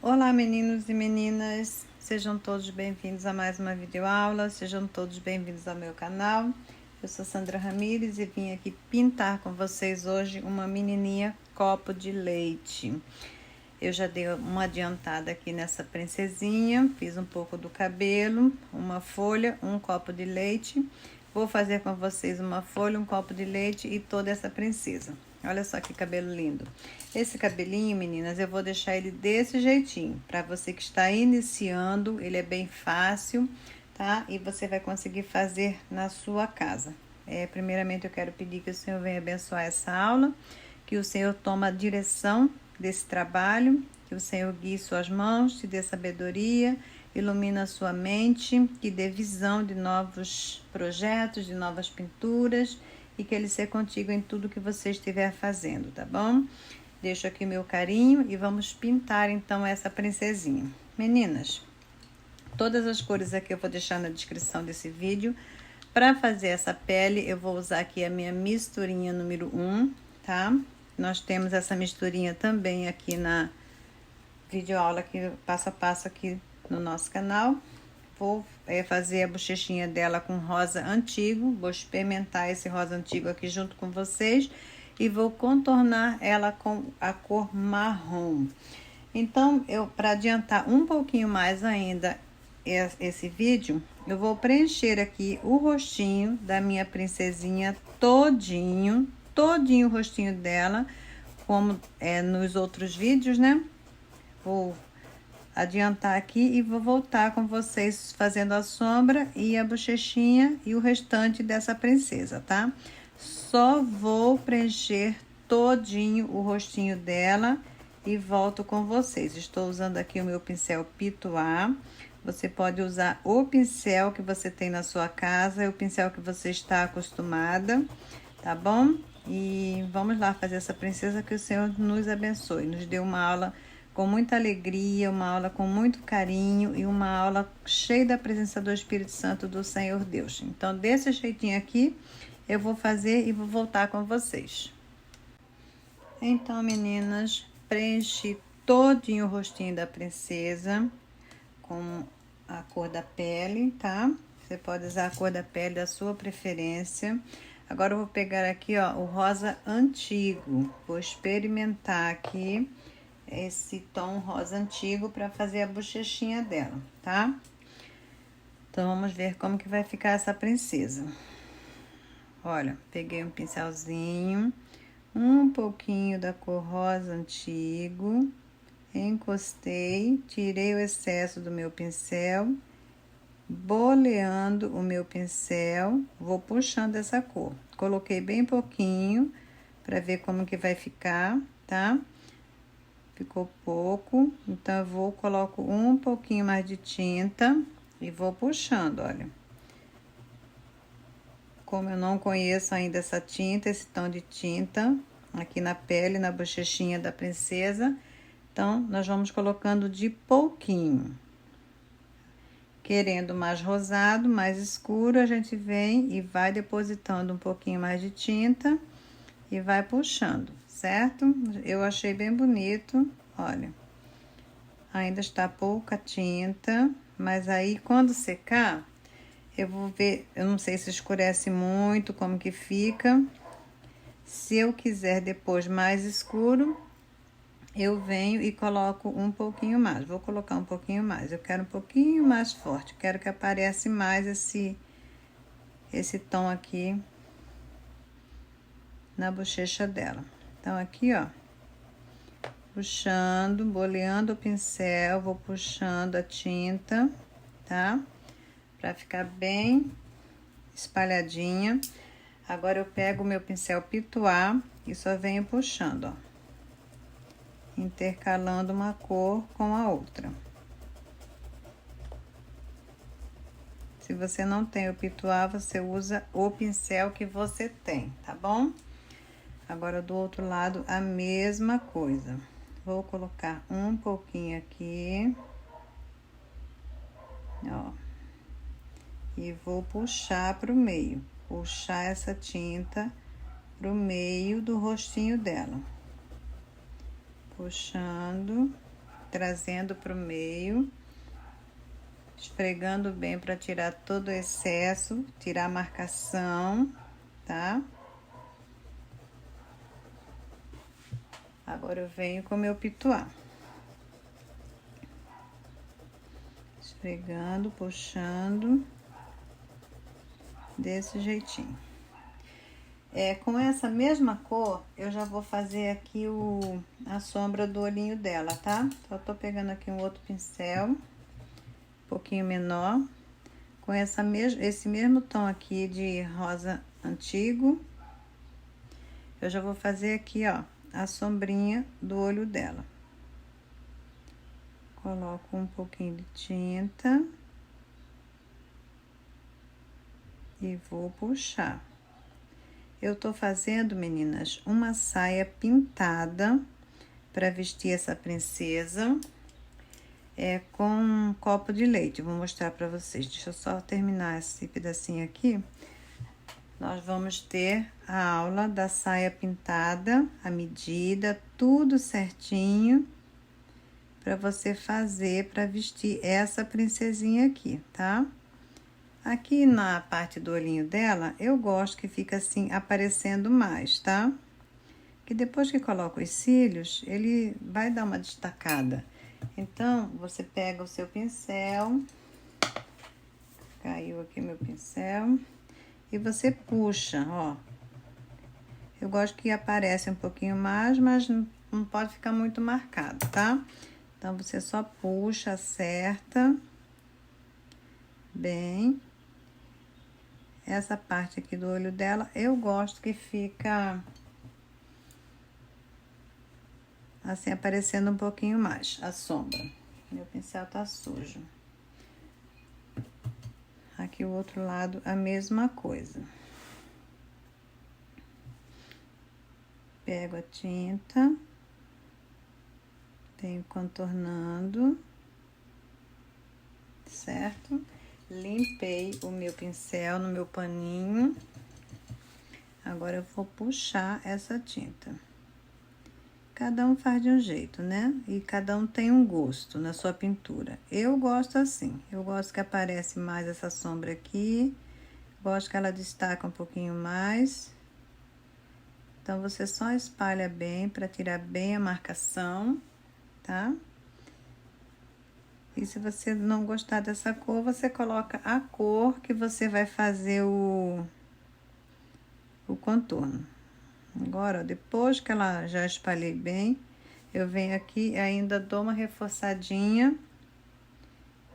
Olá, meninos e meninas, sejam todos bem-vindos a mais uma videoaula, sejam todos bem-vindos ao meu canal. Eu sou Sandra Ramires e vim aqui pintar com vocês hoje uma menininha copo de leite. Eu já dei uma adiantada aqui nessa princesinha, fiz um pouco do cabelo, uma folha, um copo de leite. Vou fazer com vocês uma folha, um copo de leite e toda essa princesa. Olha só que cabelo lindo. Esse cabelinho, meninas, eu vou deixar ele desse jeitinho. Para você que está iniciando, ele é bem fácil, tá? E você vai conseguir fazer na sua casa. Primeiramente, eu quero pedir que o Senhor venha abençoar essa aula, que o Senhor tome a direção desse trabalho, que o Senhor guie suas mãos, te dê sabedoria, ilumina a sua mente, que dê visão de novos projetos, de novas pinturas, e que ele seja contigo em tudo que você estiver fazendo, tá bom? Deixo aqui meu carinho e vamos pintar então essa princesinha. Meninas, todas as cores aqui eu vou deixar na descrição desse vídeo. Para fazer essa pele, eu vou usar aqui a minha misturinha número 1, tá? Nós temos essa misturinha também aqui na videoaula aqui, passo a passo aqui no nosso canal. Vou fazer a bochechinha dela com rosa antigo, vou experimentar esse rosa antigo aqui junto com vocês e vou contornar ela com a cor marrom. Então, para adiantar um pouquinho mais ainda esse vídeo, eu vou preencher aqui o rostinho da minha princesinha todinho o rostinho dela, como nos outros vídeos, né? Vou adiantar aqui e vou voltar com vocês fazendo a sombra e a bochechinha e o restante dessa princesa, tá? Só vou preencher todinho o rostinho dela e volto com vocês. Estou usando aqui o meu pincel Pitois. Você pode usar o pincel que você tem na sua casa, o pincel que você está acostumada, tá bom? E vamos lá fazer essa princesa, que o Senhor nos abençoe, nos dê uma aula com muita alegria, uma aula com muito carinho e uma aula cheia da presença do Espírito Santo do Senhor Deus. Então, desse jeitinho aqui, eu vou fazer e vou voltar com vocês. Então, meninas, preenchi todinho o rostinho da princesa com a cor da pele, tá? Você pode usar a cor da pele da sua preferência. Agora, eu vou pegar aqui, ó, o rosa antigo. Vou experimentar aqui esse tom rosa antigo para fazer a bochechinha dela, tá? Então, vamos ver como que vai ficar essa princesa. Olha, peguei um pincelzinho, um pouquinho da cor rosa antigo, encostei, tirei o excesso do meu pincel, boleando o meu pincel, vou puxando essa cor. Coloquei bem pouquinho para ver como que vai ficar, tá? Ficou pouco, então eu coloco um pouquinho mais de tinta e vou puxando, olha. Como eu não conheço ainda essa tinta, esse tom de tinta, aqui na pele, na bochechinha da princesa, então nós vamos colocando de pouquinho. Querendo mais rosado, mais escuro, a gente vem e vai depositando um pouquinho mais de tinta e vai puxando, certo? Eu achei bem bonito, olha. Ainda está pouca tinta, mas aí quando secar, eu vou ver, eu não sei se escurece muito, como que fica. Se eu quiser depois mais escuro, eu venho e coloco um pouquinho mais. Vou colocar um pouquinho mais, eu quero um pouquinho mais forte, quero que apareça mais esse tom aqui na bochecha dela. Então, aqui, ó, puxando, boleando o pincel, vou puxando a tinta, tá? Pra ficar bem espalhadinha. Agora, eu pego o meu pincel Pitois e só venho puxando, ó. Intercalando uma cor com a outra. Se você não tem o Pitois, você usa o pincel que você tem, tá bom? Agora, do outro lado, a mesma coisa. Vou colocar um pouquinho aqui. Ó. E vou puxar pro meio. Puxar essa tinta pro meio do rostinho dela. Puxando. trazendo pro meio, esfregando bem para tirar todo o excesso, tirar a marcação, tá? Agora eu venho com o meu pituá. Esfregando, puxando, desse jeitinho. Com essa mesma cor, eu já vou fazer aqui a sombra do olhinho dela, tá? Então, eu tô pegando aqui um outro pincel, um pouquinho menor, com esse mesmo tom aqui de rosa antigo. Eu já vou fazer aqui, ó, a sombrinha do olho dela. Coloco um pouquinho de tinta e vou puxar. Eu tô fazendo, meninas, uma saia pintada para vestir essa princesa com um copo de leite. Vou mostrar para vocês. Deixa eu só terminar esse pedacinho aqui. Nós vamos ter a aula da saia pintada, a medida, tudo certinho para você fazer para vestir essa princesinha aqui, tá? Aqui na parte do olhinho dela, eu gosto que fica assim, aparecendo mais, tá? Que depois que coloca os cílios, ele vai dar uma destacada. Então, você pega o seu pincel, caiu aqui meu pincel, e você puxa, ó. Eu gosto que aparece um pouquinho mais, mas não pode ficar muito marcado, tá? Então, você só puxa, acerta bem. Essa parte aqui do olho dela, eu gosto que fica assim, aparecendo um pouquinho mais a sombra. Meu pincel tá sujo. Aqui o outro lado, a mesma coisa. Pego a tinta, venho contornando, certo? Limpei o meu pincel no meu paninho. Agora eu vou puxar essa tinta. Cada um faz de um jeito, né? E cada um tem um gosto na sua pintura. Eu gosto assim. Eu gosto que aparece mais essa sombra aqui. Gosto que ela destaca um pouquinho mais. Então, você só espalha bem para tirar bem a marcação, tá? E se você não gostar dessa cor, você coloca a cor que você vai fazer o contorno. Agora, ó, depois que ela já espalhei bem, eu venho aqui e ainda dou uma reforçadinha,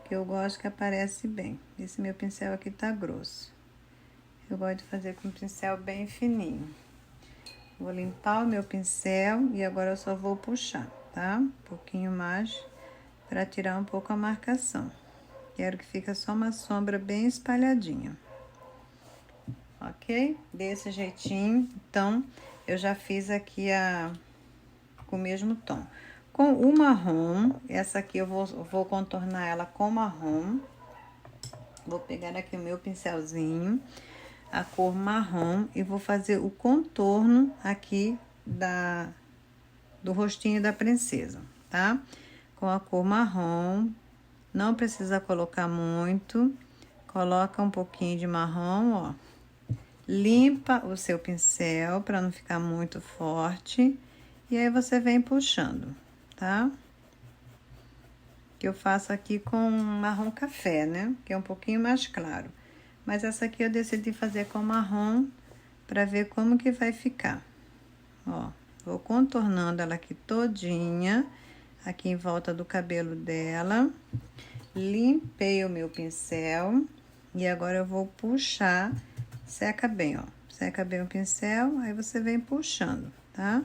que eu gosto que aparece bem. Esse meu pincel aqui tá grosso. Eu gosto de fazer com um pincel bem fininho. Vou limpar o meu pincel e agora eu só vou puxar, tá? Um pouquinho mais para tirar um pouco a marcação. Quero que fique só uma sombra bem espalhadinha. Ok? Desse jeitinho. Então, eu já fiz aqui com o mesmo tom. Com o marrom, essa aqui eu vou contornar ela com marrom. Vou pegar aqui o meu pincelzinho, a cor marrom, e vou fazer o contorno aqui do rostinho da princesa, tá? Com a cor marrom, não precisa colocar muito, coloca um pouquinho de marrom, ó. Limpa o seu pincel para não ficar muito forte, e aí você vem puxando, tá? Que eu faço aqui com marrom café, né? Que é um pouquinho mais claro. Mas essa aqui eu decidi fazer com marrom para ver como que vai ficar. Ó, vou contornando ela aqui todinha, aqui em volta do cabelo dela. Limpei o meu pincel e agora eu vou puxar, seca bem, ó. Seca bem o pincel, aí você vem puxando, tá?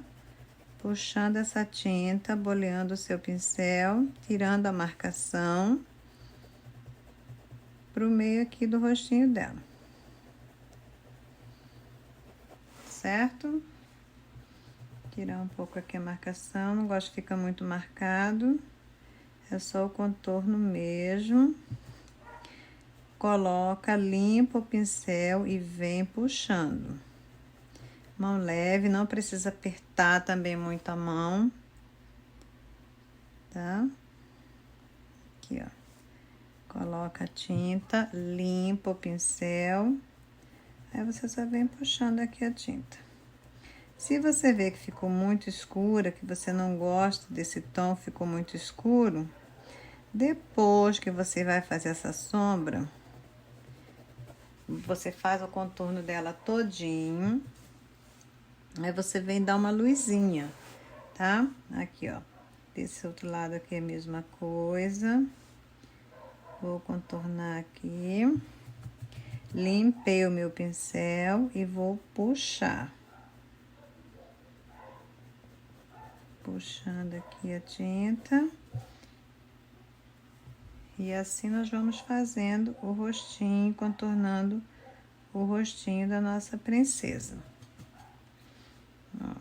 Puxando essa tinta, boleando o seu pincel, tirando a marcação pro meio aqui do rostinho dela. Certo? Tirar um pouco aqui a marcação, não gosto que fica muito marcado. É só o contorno mesmo. Coloca, limpa o pincel e vem puxando. Mão leve, não precisa apertar também muito a mão, tá? Aqui, ó. Coloca a tinta, limpa o pincel. Aí você só vem puxando aqui a tinta. Se você vê que ficou muito escura, que você não gosta desse tom, ficou muito escuro, depois que você vai fazer essa sombra, você faz o contorno dela todinho. Aí você vem dar uma luzinha, tá? Aqui, ó. Desse outro lado aqui é a mesma coisa. Vou contornar aqui. Limpei o meu pincel e vou puxar. Puxando aqui a tinta. E assim nós vamos fazendo o rostinho, contornando o rostinho da nossa princesa. Ó.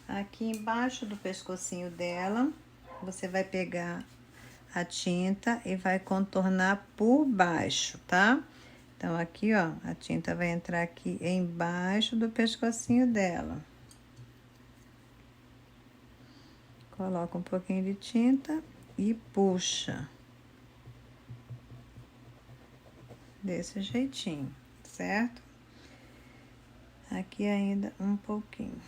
Aqui embaixo do pescocinho dela, você vai pegar a tinta e vai contornar por baixo, tá? Então, aqui, ó, a tinta vai entrar aqui embaixo do pescocinho dela. Coloca um pouquinho de tinta e puxa. Desse jeitinho, certo? Aqui ainda um pouquinho.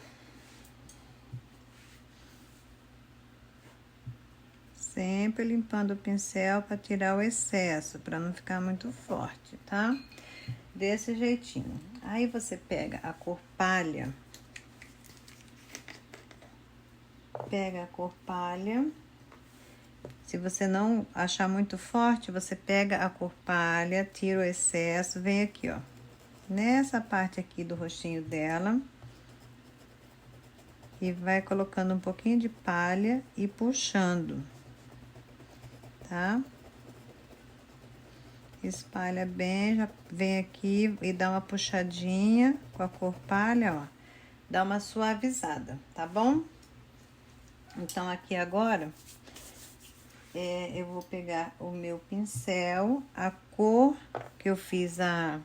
Sempre limpando o pincel para tirar o excesso, para não ficar muito forte, tá? Desse jeitinho. Aí você pega a cor palha. Pega a cor palha. Se você não achar muito forte, você pega a cor palha, tira o excesso, vem aqui, ó. Nessa parte aqui do rostinho dela. E vai colocando um pouquinho de palha e puxando. Tá? Espalha bem, já vem aqui e dá uma puxadinha com a cor palha, ó. Dá uma suavizada, tá bom? Então, aqui agora, eu vou pegar o meu pincel, a cor que eu fiz a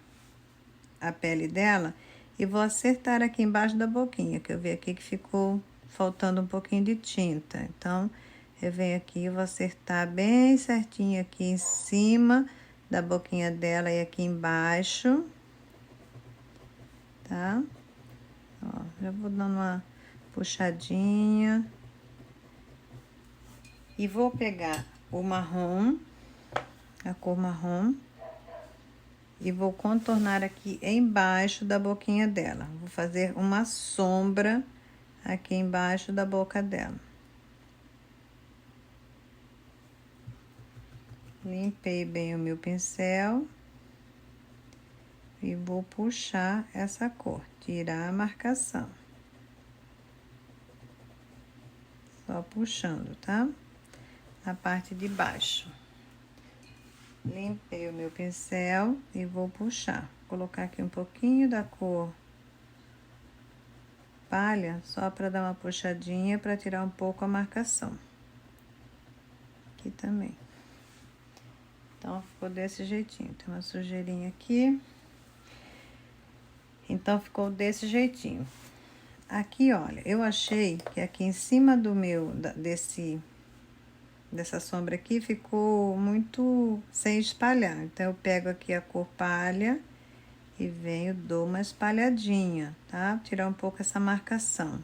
pele dela, e vou acertar aqui embaixo da boquinha, que eu vi aqui que ficou faltando um pouquinho de tinta. Então, eu venho aqui e vou acertar bem certinho aqui em cima da boquinha dela e aqui embaixo, tá? Ó, já vou dando uma puxadinha. E vou pegar o marrom, a cor marrom, e vou contornar aqui embaixo da boquinha dela. Vou fazer uma sombra aqui embaixo da boca dela. Limpei bem o meu pincel e vou puxar essa cor, tirar a marcação. Só puxando, tá? Na parte de baixo. Limpei o meu pincel e vou puxar. Vou colocar aqui um pouquinho da cor palha, só para dar uma puxadinha, para tirar um pouco a marcação. Aqui também. Então, ficou desse jeitinho. Tem uma sujeirinha aqui. Então, ficou desse jeitinho. Aqui, olha, eu achei que aqui em cima do meu, dessa sombra aqui, ficou muito sem espalhar. Então, eu pego aqui a cor palha e venho, dou uma espalhadinha, tá? Tirar um pouco essa marcação.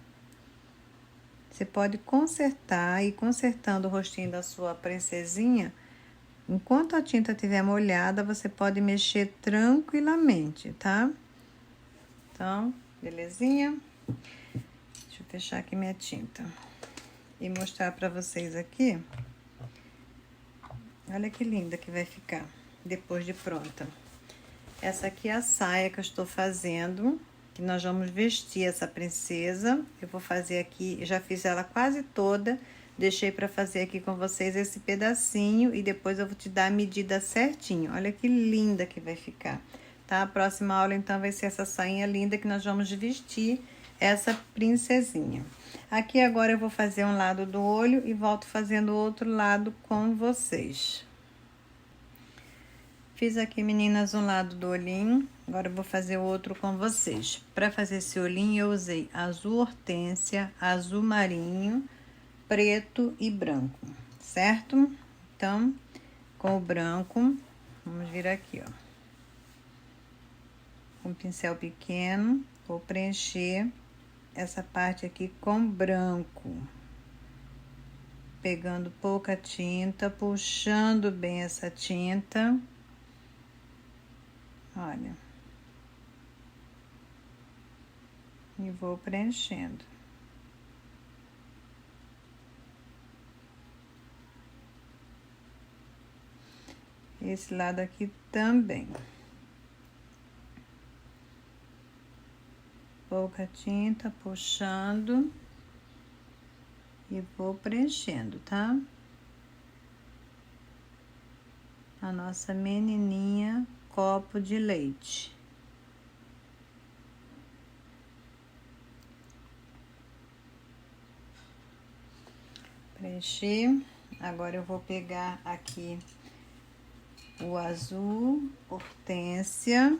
Você pode consertar e consertando o rostinho da sua princesinha. Enquanto a tinta estiver molhada, você pode mexer tranquilamente, tá? Então, belezinha? Deixa eu fechar aqui minha tinta e mostrar pra vocês aqui. Olha que linda que vai ficar depois de pronta. Essa aqui é a saia que eu estou fazendo, que nós vamos vestir essa princesa. Eu vou fazer aqui, já fiz ela quase toda. Deixei para fazer aqui com vocês esse pedacinho e depois eu vou te dar a medida certinho. Olha que linda que vai ficar, tá? A próxima aula, então, vai ser essa sainha linda que nós vamos vestir essa princesinha. Aqui agora eu vou fazer um lado do olho e volto fazendo o outro lado com vocês. Fiz aqui, meninas, um lado do olhinho. Agora eu vou fazer o outro com vocês. Para fazer esse olhinho, eu usei azul hortênsia, azul marinho, preto e branco, certo? Então, com o branco, vamos vir aqui, ó. Com um pincel pequeno, vou preencher essa parte aqui com branco. Pegando pouca tinta, puxando bem essa tinta. Olha. E vou preenchendo. Esse lado aqui também. Pouca tinta, puxando. E vou preenchendo, tá? A nossa menininha copo de leite. Preenchi. Agora eu vou pegar aqui o azul hortênsia.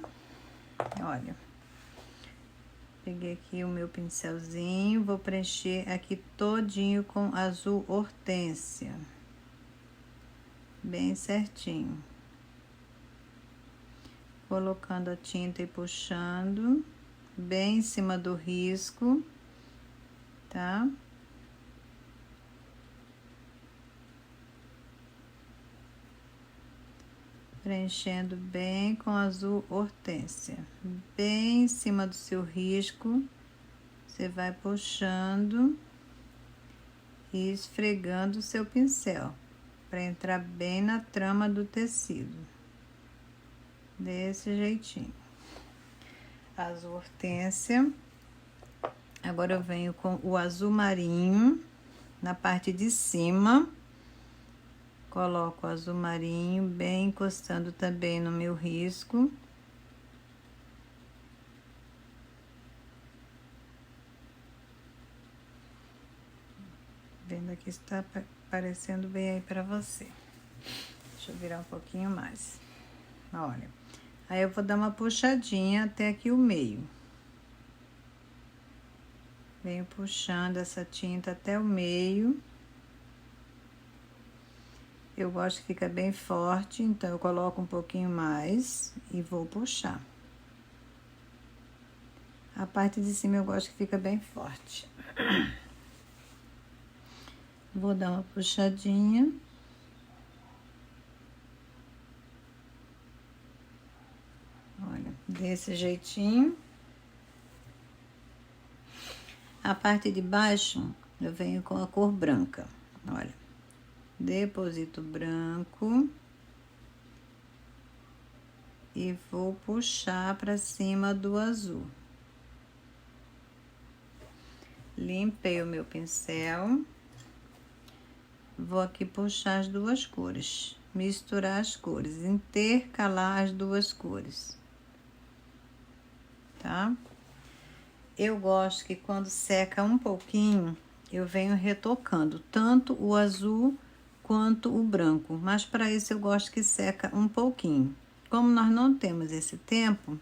Olha. Peguei aqui o meu pincelzinho, vou preencher aqui todinho com azul hortênsia. Bem certinho. Colocando a tinta e puxando, bem em cima do risco, tá? Preenchendo bem com azul hortênsia. Bem em cima do seu risco, você vai puxando e esfregando o seu pincel, para entrar bem na trama do tecido. Desse jeitinho. Azul hortênsia. Agora eu venho com o azul marinho na parte de cima. Coloco o azul marinho bem encostando também no meu risco. Vendo aqui se tá aparecendo bem aí pra você. Deixa eu virar um pouquinho mais. Olha. Aí eu vou dar uma puxadinha até aqui o meio. Venho puxando essa tinta até o meio. Eu gosto que fica bem forte, então eu coloco um pouquinho mais e vou puxar. A parte de cima eu gosto que fica bem forte. Vou dar uma puxadinha. Olha, desse jeitinho. A parte de baixo eu venho com a cor branca, olha. Deposito branco e vou puxar para cima do azul. Limpei o meu pincel. Vou aqui puxar as duas cores, misturar as cores, intercalar as duas cores, tá? Eu gosto que quando seca um pouquinho, eu venho retocando tanto o azul quanto o branco, mas para isso eu gosto que seca um pouquinho. Como nós não temos esse tempo,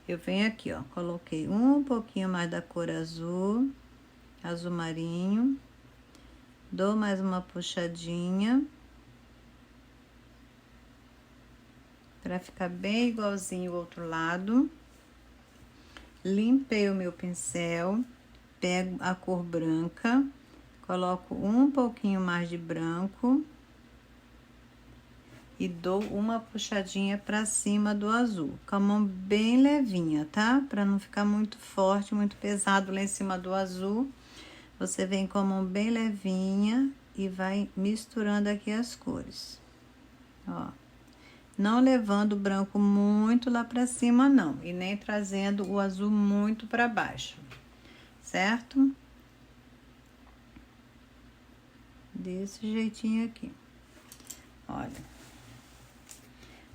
eu venho aqui, ó, coloquei um pouquinho mais da cor azul, azul marinho, dou mais uma puxadinha, para ficar bem igualzinho o outro lado. Limpei o meu pincel, pego a cor branca, coloco um pouquinho mais de branco e dou uma puxadinha para cima do azul, com a mão bem levinha, tá? Para não ficar muito forte, muito pesado lá em cima do azul. Você vem com a mão bem levinha e vai misturando aqui as cores, ó. Não levando o branco muito lá para cima, não, e nem trazendo o azul muito para baixo, certo? Desse jeitinho aqui. Olha.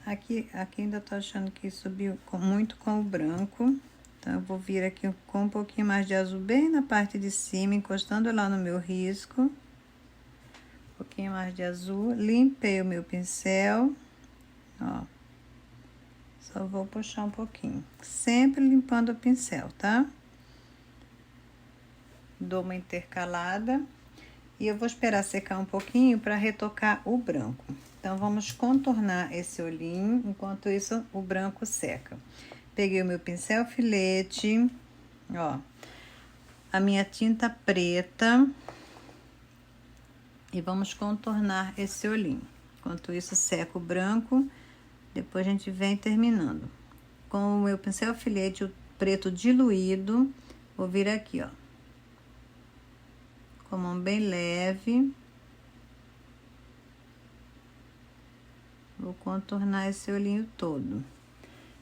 Aqui ainda tô achando que subiu muito com o branco. Então, eu vou vir aqui com um pouquinho mais de azul bem na parte de cima, encostando lá no meu risco. Um pouquinho mais de azul. Limpei o meu pincel. Ó. Só vou puxar um pouquinho. Sempre limpando o pincel, tá? Dou uma intercalada. E eu vou esperar secar um pouquinho para retocar o branco. Então, vamos contornar esse olhinho, enquanto isso o branco seca. Peguei o meu pincel filete, ó, a minha tinta preta e vamos contornar esse olhinho. Enquanto isso seca o branco, depois a gente vem terminando. Com o meu pincel filete, o preto diluído, vou vir aqui, ó, com a mão bem leve. Vou contornar esse olhinho todo,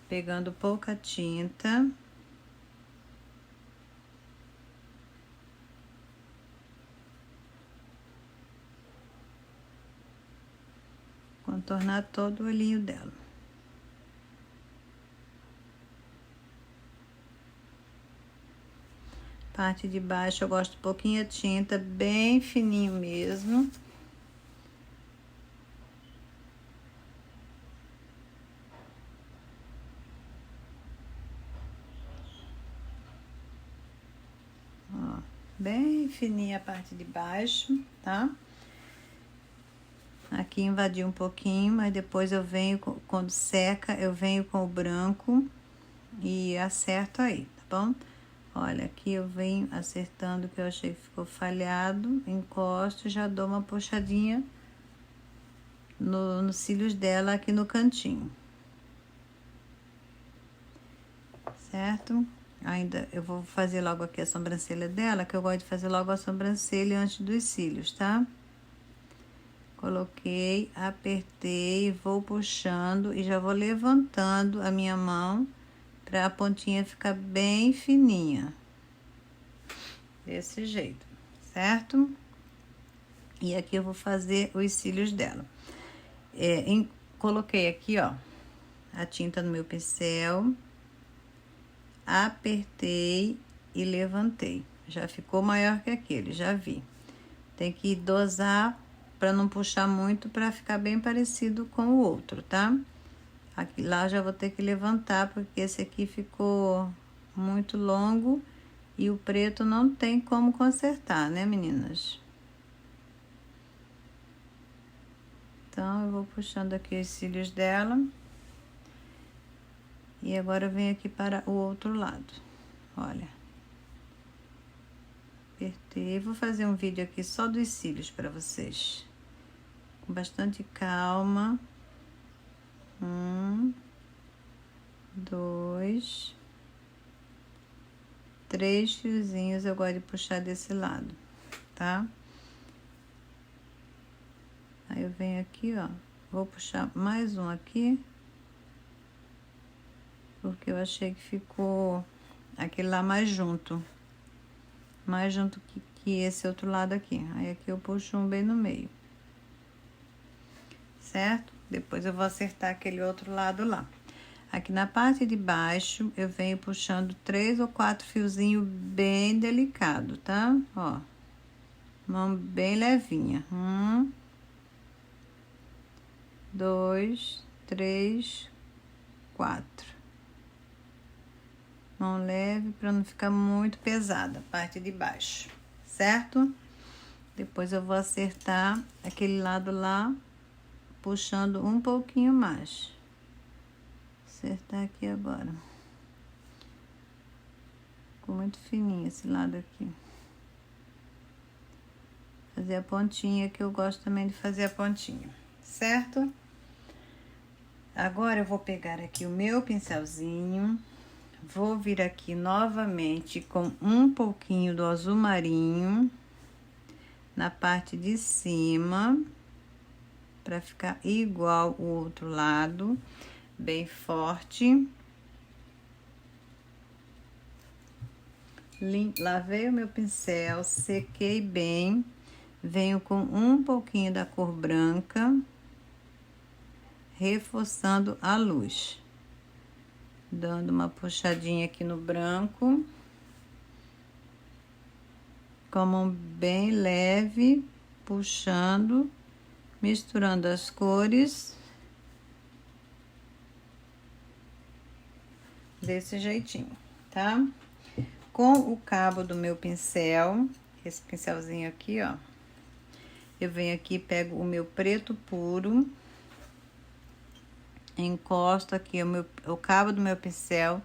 pegando pouca tinta. Contornar todo o olhinho dela. Parte de baixo eu gosto de pouquinha tinta, bem fininho mesmo. Ó, bem fininha a parte de baixo, tá? Aqui invadi um pouquinho, mas depois eu venho, quando seca, eu venho com o branco e acerto aí, tá bom? Olha, aqui eu venho acertando o que eu achei que ficou falhado, encosto e já dou uma puxadinha nos cílios dela aqui no cantinho. Certo? Ainda eu vou fazer logo aqui a sobrancelha dela, que eu gosto de fazer logo a sobrancelha antes dos cílios, tá? Coloquei, apertei, vou puxando e já vou levantando a minha mão para a pontinha ficar bem fininha. Desse jeito, certo? E aqui eu vou fazer os cílios dela. Coloquei aqui, ó, a tinta no meu pincel, apertei e levantei. Já ficou maior que aquele, já vi. Tem que dosar para não puxar muito, para ficar bem parecido com o outro, tá? Aqui lá já vou ter que levantar, porque esse aqui ficou muito longo e o preto não tem como consertar, né, meninas? Então, eu vou puxando aqui os cílios dela. E agora eu venho aqui para o outro lado. Olha. Apertei. Vou fazer um vídeo aqui só dos cílios para vocês. Com bastante calma. 1, 2, 3 fiozinhos eu gosto de puxar desse lado, tá? Aí eu venho aqui, ó, vou puxar mais um aqui, porque eu achei que ficou aquele lá mais junto que esse outro lado aqui. Aí aqui eu puxo um bem no meio, certo? Depois eu vou acertar aquele outro lado lá. Aqui na parte de baixo, eu venho puxando 3 ou 4 fiozinhos bem delicado, tá? Ó, mão bem levinha. 1, 2, 3, 4. Mão leve para não ficar muito pesada, a parte de baixo, certo? Depois eu vou acertar aquele lado lá, puxando um pouquinho mais. Acertar aqui agora. Ficou muito fininho esse lado aqui. Fazer a pontinha, que eu gosto também de fazer a pontinha, certo? Agora eu vou pegar aqui o meu pincelzinho, vou vir aqui novamente com um pouquinho do azul marinho na parte de cima, para ficar igual o outro lado, bem forte. Lavei o meu pincel, sequei bem, venho com um pouquinho da cor branca, reforçando a luz, dando uma puxadinha aqui no branco, com a mão bem leve, puxando, misturando as cores, desse jeitinho, tá? Com o cabo do meu pincel, esse pincelzinho aqui, ó, Eu venho aqui, pego o meu preto puro, encosto aqui o cabo do meu pincel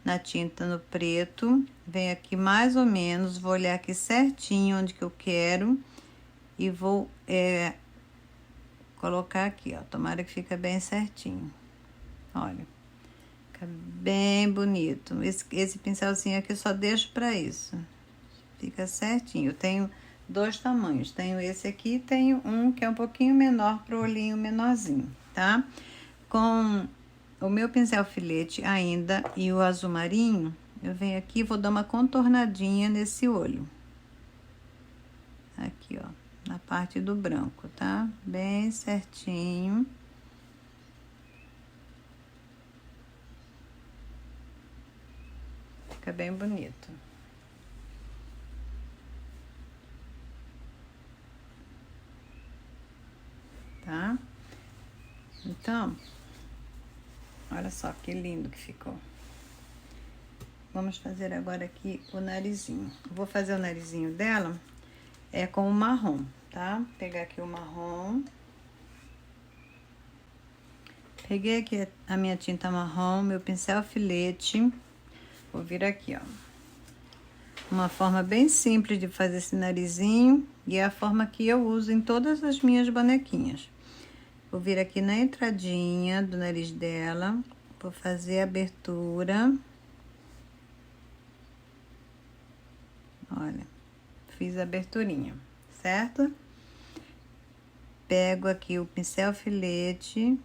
na tinta no preto, venho aqui mais ou menos, vou olhar aqui certinho onde que eu quero e vou colocar aqui, ó, tomara que fica bem certinho, olha, fica bem bonito. Esse pincelzinho aqui eu só deixo pra isso, fica certinho. Eu tenho dois tamanhos, tenho esse aqui e tenho um que é um pouquinho menor pro olhinho menorzinho, tá? Com o meu pincel filete ainda e o azul marinho, eu venho aqui e vou dar uma contornadinha nesse olho. Aqui, ó, na parte do branco, tá? Bem certinho. Fica bem bonito. Tá? Então, olha só que lindo que ficou. Vamos fazer agora aqui o narizinho. Vou fazer o narizinho dela com o marrom, tá? Vou pegar aqui o marrom. Peguei aqui a minha tinta marrom, meu pincel filete. Vou vir aqui, ó. Uma forma bem simples de fazer esse narizinho e é a forma que eu uso em todas as minhas bonequinhas. Vou vir aqui na entradinha do nariz dela, vou fazer a abertura. Olha, fiz a aberturinha, certo? Pego aqui o pincel filete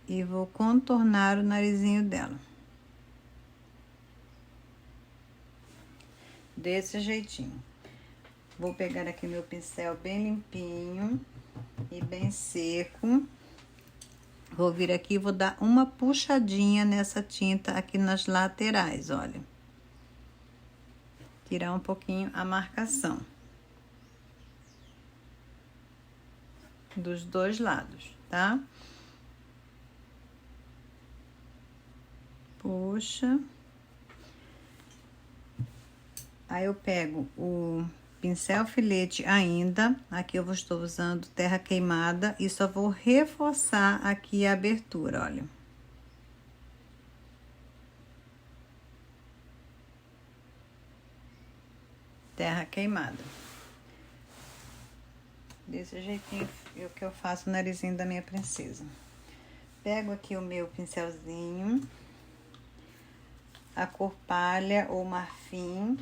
e vou contornar o narizinho dela. Desse jeitinho. Vou pegar aqui meu pincel bem limpinho e bem seco. Vou vir aqui e vou dar uma puxadinha nessa tinta aqui nas laterais, olha. Tirar um pouquinho a marcação. Dos dois lados, tá? Puxa. Aí eu pego o pincel filete ainda, aqui eu estou usando terra queimada e só vou reforçar aqui a abertura, olha. Terra queimada. Desse jeitinho que eu faço o narizinho da minha princesa. Pego aqui o meu pincelzinho, a cor palha ou marfim.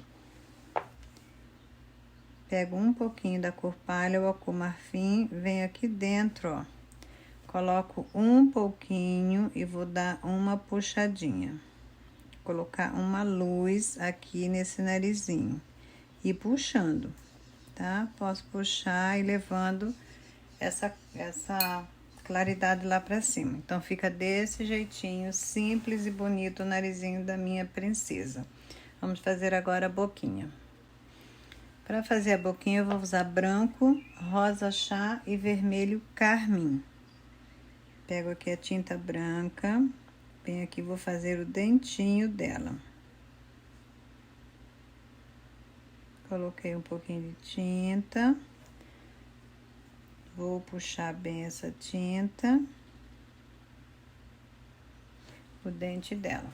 Pego um pouquinho da cor palha ou a cor marfim, venho aqui dentro, ó. Coloco um pouquinho e vou dar uma puxadinha. Colocar uma luz aqui nesse narizinho. E puxando, tá? Posso puxar e levando essa claridade lá pra cima. Então, fica desse jeitinho, simples e bonito o narizinho da minha princesa. Vamos fazer agora a boquinha. Para fazer a boquinha, eu vou usar branco, rosa chá e vermelho carmim. Pego aqui a tinta branca, venho aqui, vou fazer o dentinho dela. Coloquei um pouquinho de tinta. Vou puxar bem essa tinta. O dente dela.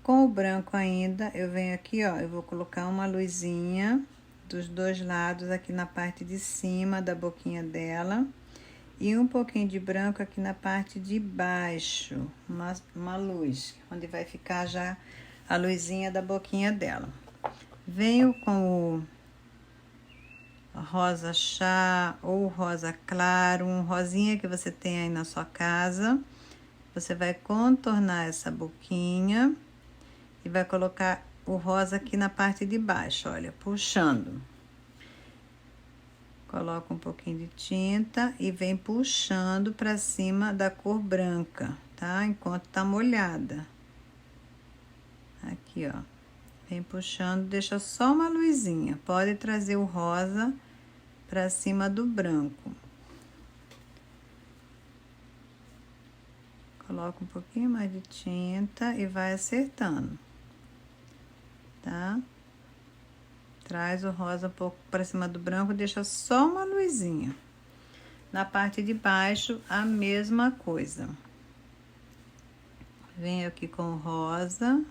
Com o branco ainda, eu venho aqui, ó, eu vou colocar uma luzinha dos dois lados aqui na parte de cima da boquinha dela. E um pouquinho de branco aqui na parte de baixo, uma luz, onde vai ficar já a luzinha da boquinha dela. Venho com o rosa chá ou rosa claro, um rosinha que você tem aí na sua casa. Você vai contornar essa boquinha e vai colocar o rosa aqui na parte de baixo, olha, puxando. Coloca um pouquinho de tinta e vem puxando pra cima da cor branca, tá? Enquanto tá molhada. Aqui, ó. Vem puxando, deixa só uma luzinha. Pode trazer o rosa pra cima do branco. Coloca um pouquinho mais de tinta e vai acertando, tá? Traz o rosa um pouco para cima do branco, deixa só uma luzinha. Na parte de baixo, a mesma coisa. Venho aqui com o rosa.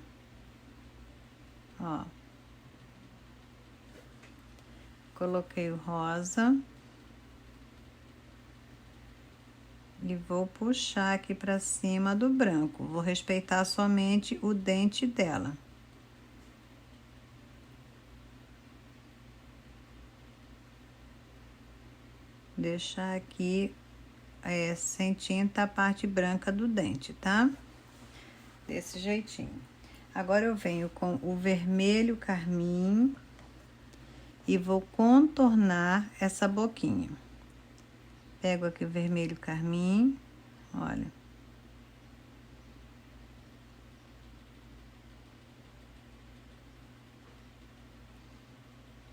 Ó. Coloquei o rosa. E vou puxar aqui para cima do branco. Vou respeitar somente o dente dela. Deixar aqui sem tinta a parte branca do dente, tá? Desse jeitinho. Agora eu venho com o vermelho carmim e vou contornar essa boquinha. Pego aqui o vermelho carmim, olha.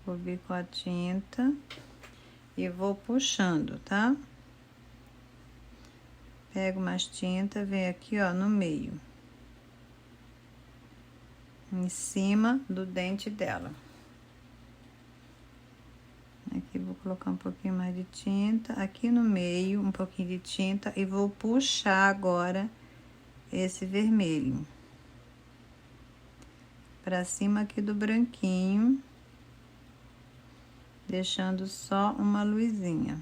Vou vir com a tinta e vou puxando, tá? Pego mais tinta, venho aqui, ó, no meio. Em cima do dente dela. Aqui vou colocar um pouquinho mais de tinta, aqui no meio, um pouquinho de tinta e vou puxar agora esse vermelho pra cima aqui do branquinho, deixando só uma luzinha.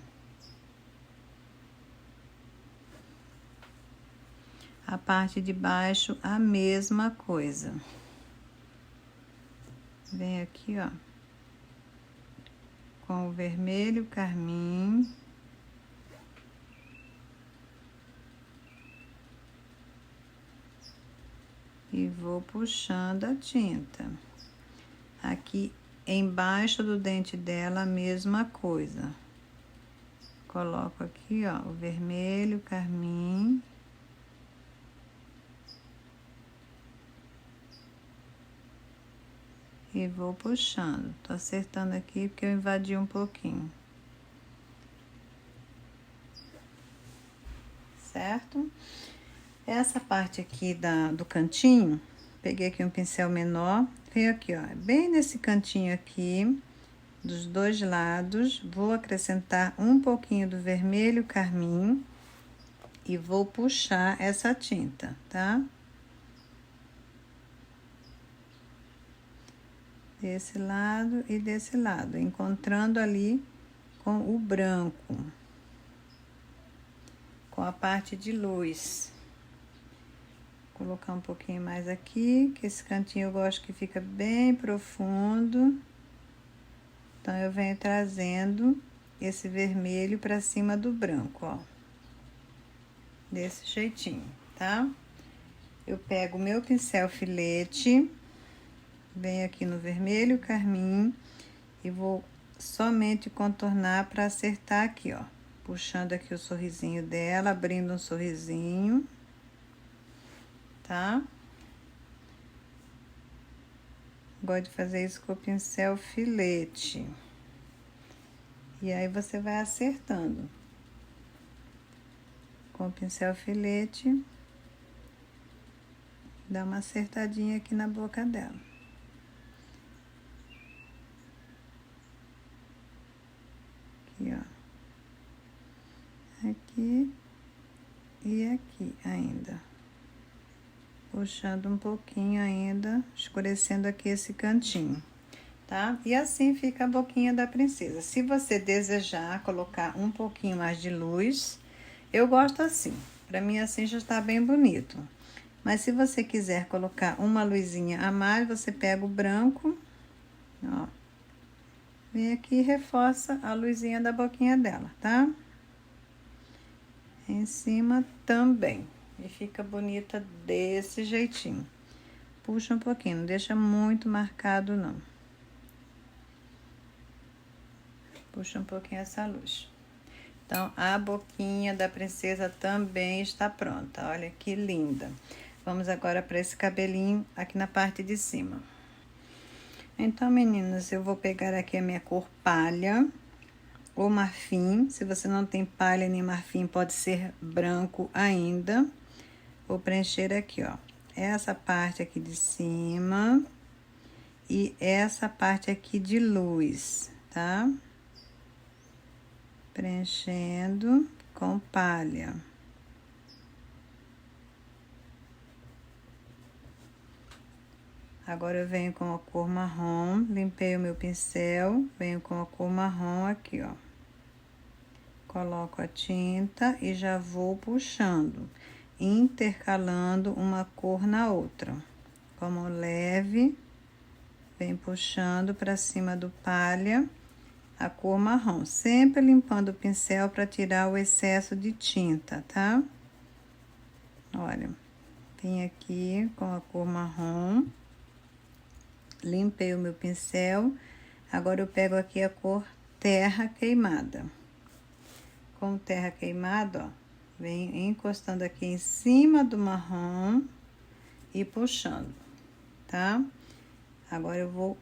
A parte de baixo, a mesma coisa. Vem aqui, ó. Com o vermelho carmim. E vou puxando a tinta. Aqui embaixo do dente dela, a mesma coisa. Coloco aqui, ó, o vermelho carmim. E vou puxando. Tô acertando aqui porque eu invadi um pouquinho. Certo? Essa parte aqui do cantinho, peguei aqui um pincel menor, veio aqui, ó, bem nesse cantinho aqui, dos dois lados, vou acrescentar um pouquinho do vermelho carmim e vou puxar essa tinta, tá? Desse lado e desse lado, encontrando ali com o branco, com a parte de luz. Vou colocar um pouquinho mais aqui, que esse cantinho eu gosto que fica bem profundo. Então, eu venho trazendo esse vermelho pra cima do branco, ó. Desse jeitinho, tá? Eu pego o meu pincel filete, venho aqui no vermelho carmim e vou somente contornar para acertar aqui, ó. Puxando aqui o sorrisinho dela, abrindo um sorrisinho, tá? Gosto de fazer isso com o pincel filete. E aí, você vai acertando. Com o pincel filete, dá uma acertadinha aqui na boca dela. Aqui, ó. Aqui e aqui ainda. Puxando um pouquinho ainda, escurecendo aqui esse cantinho, tá? E assim fica a boquinha da princesa. Se você desejar colocar um pouquinho mais de luz, eu gosto assim. Pra mim, assim já está bem bonito. Mas se você quiser colocar uma luzinha a mais, você pega o branco, ó. Vem aqui e reforça a luzinha da boquinha dela, tá? Em cima também. E fica bonita desse jeitinho. Puxa um pouquinho, não deixa muito marcado, não. Puxa um pouquinho essa luz. Então, a boquinha da princesa também está pronta. Olha que linda. Vamos agora para esse cabelinho aqui na parte de cima. Então, meninas, eu vou pegar aqui a minha cor palha ou marfim. Se você não tem palha nem marfim, pode ser branco ainda. Vou preencher aqui, ó, essa parte aqui de cima e essa parte aqui de luz, tá? Preenchendo com palha. Agora eu venho com a cor marrom, limpei o meu pincel, venho com a cor marrom aqui, ó. Coloco a tinta e já vou puxando, intercalando uma cor na outra. Com a mão leve, vem puxando para cima do palha a cor marrom, sempre limpando o pincel para tirar o excesso de tinta, tá? Olha, vim aqui com a cor marrom, limpei o meu pincel, agora eu pego aqui a cor terra queimada. Com terra queimada, ó, venho encostando aqui em cima do marrom e puxando, tá? Agora eu vou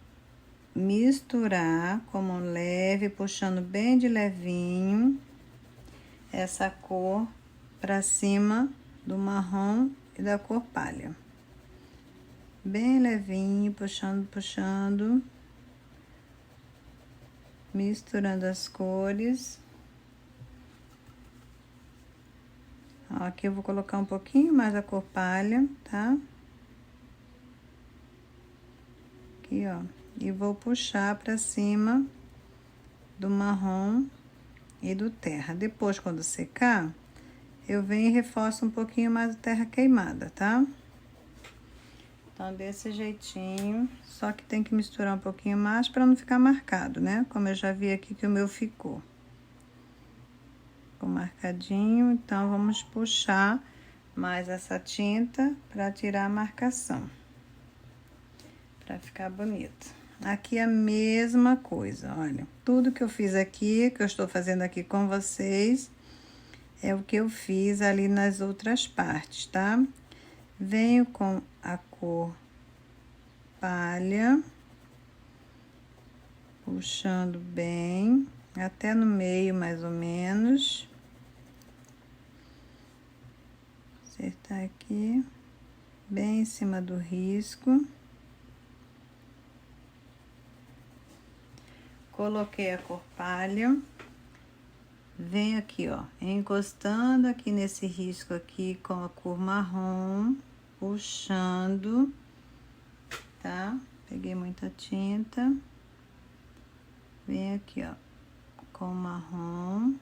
misturar com mão leve, puxando bem de levinho essa cor para cima do marrom e da cor palha. Bem levinho, puxando, misturando as cores. Ó, aqui eu vou colocar um pouquinho mais a cor palha, tá? Aqui, ó. E vou puxar para cima do marrom e do terra. Depois, quando secar, eu venho e reforço um pouquinho mais a terra queimada, tá? Então, desse jeitinho, só que tem que misturar um pouquinho mais para não ficar marcado, né? Como eu já vi aqui que o meu ficou. Ficou marcadinho, então vamos puxar mais essa tinta para tirar a marcação. Para ficar bonito. Aqui a mesma coisa, olha. Tudo que eu fiz aqui, que eu estou fazendo aqui com vocês, é o que eu fiz ali nas outras partes, tá? Venho com a cor palha, puxando bem, até no meio mais ou menos. Acertar aqui, bem em cima do risco. Coloquei a cor palha. Venho aqui, ó, encostando aqui nesse risco aqui com a cor marrom, puxando, tá? Peguei muita tinta. Venho aqui, ó, com marrom,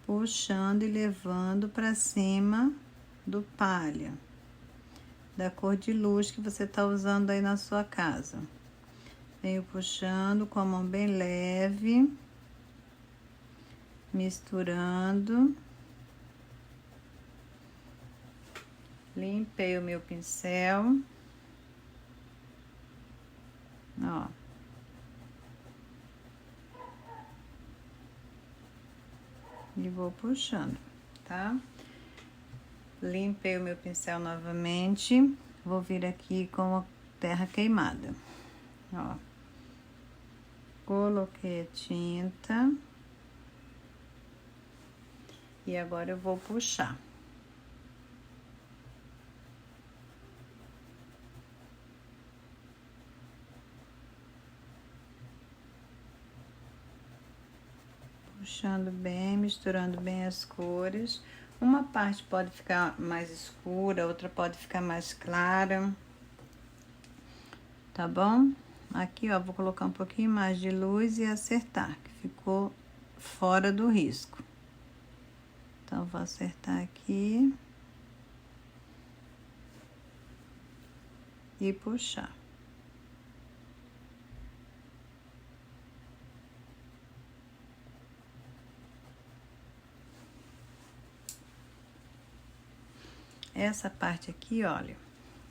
puxando e levando para cima do palha, da cor de luz que você tá usando aí na sua casa. Venho puxando com a mão bem leve, misturando. Limpei o meu pincel. Ó. E vou puxando, tá? Limpei o meu pincel novamente. Vou vir aqui com a terra queimada. Ó. Coloquei a tinta. E agora eu vou puxar. Puxando bem, misturando bem as cores. Uma parte pode ficar mais escura, outra pode ficar mais clara. Tá bom? Aqui, ó, vou colocar um pouquinho mais de luz e acertar, que ficou fora do risco. Então, vou acertar aqui. E puxar. Essa parte aqui, olha,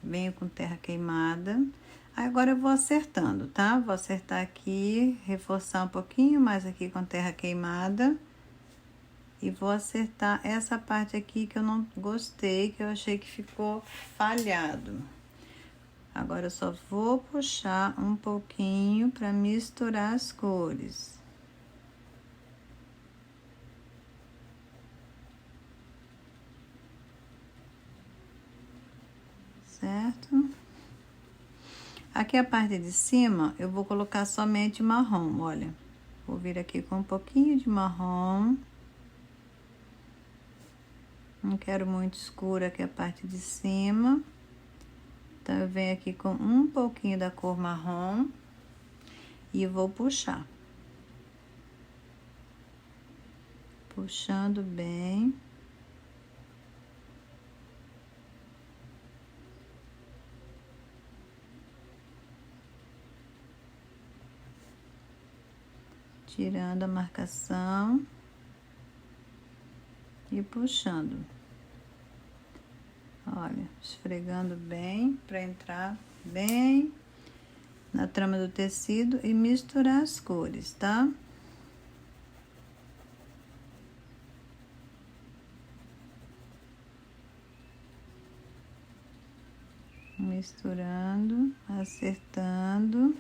venho com terra queimada. Agora eu vou acertando, tá? Vou acertar aqui, reforçar um pouquinho mais aqui com terra queimada. E vou acertar essa parte aqui que eu não gostei, que eu achei que ficou falhado. Agora eu só vou puxar um pouquinho para misturar as cores. Certo? Aqui a parte de cima, eu vou colocar somente marrom, olha. Vou vir aqui com um pouquinho de marrom. Não quero muito escuro aqui a parte de cima. Então, eu venho aqui com um pouquinho da cor marrom e vou puxar. Puxando bem. Tirando a marcação. E puxando. Olha, esfregando bem para entrar bem na trama do tecido e misturar as cores, tá? Misturando, acertando.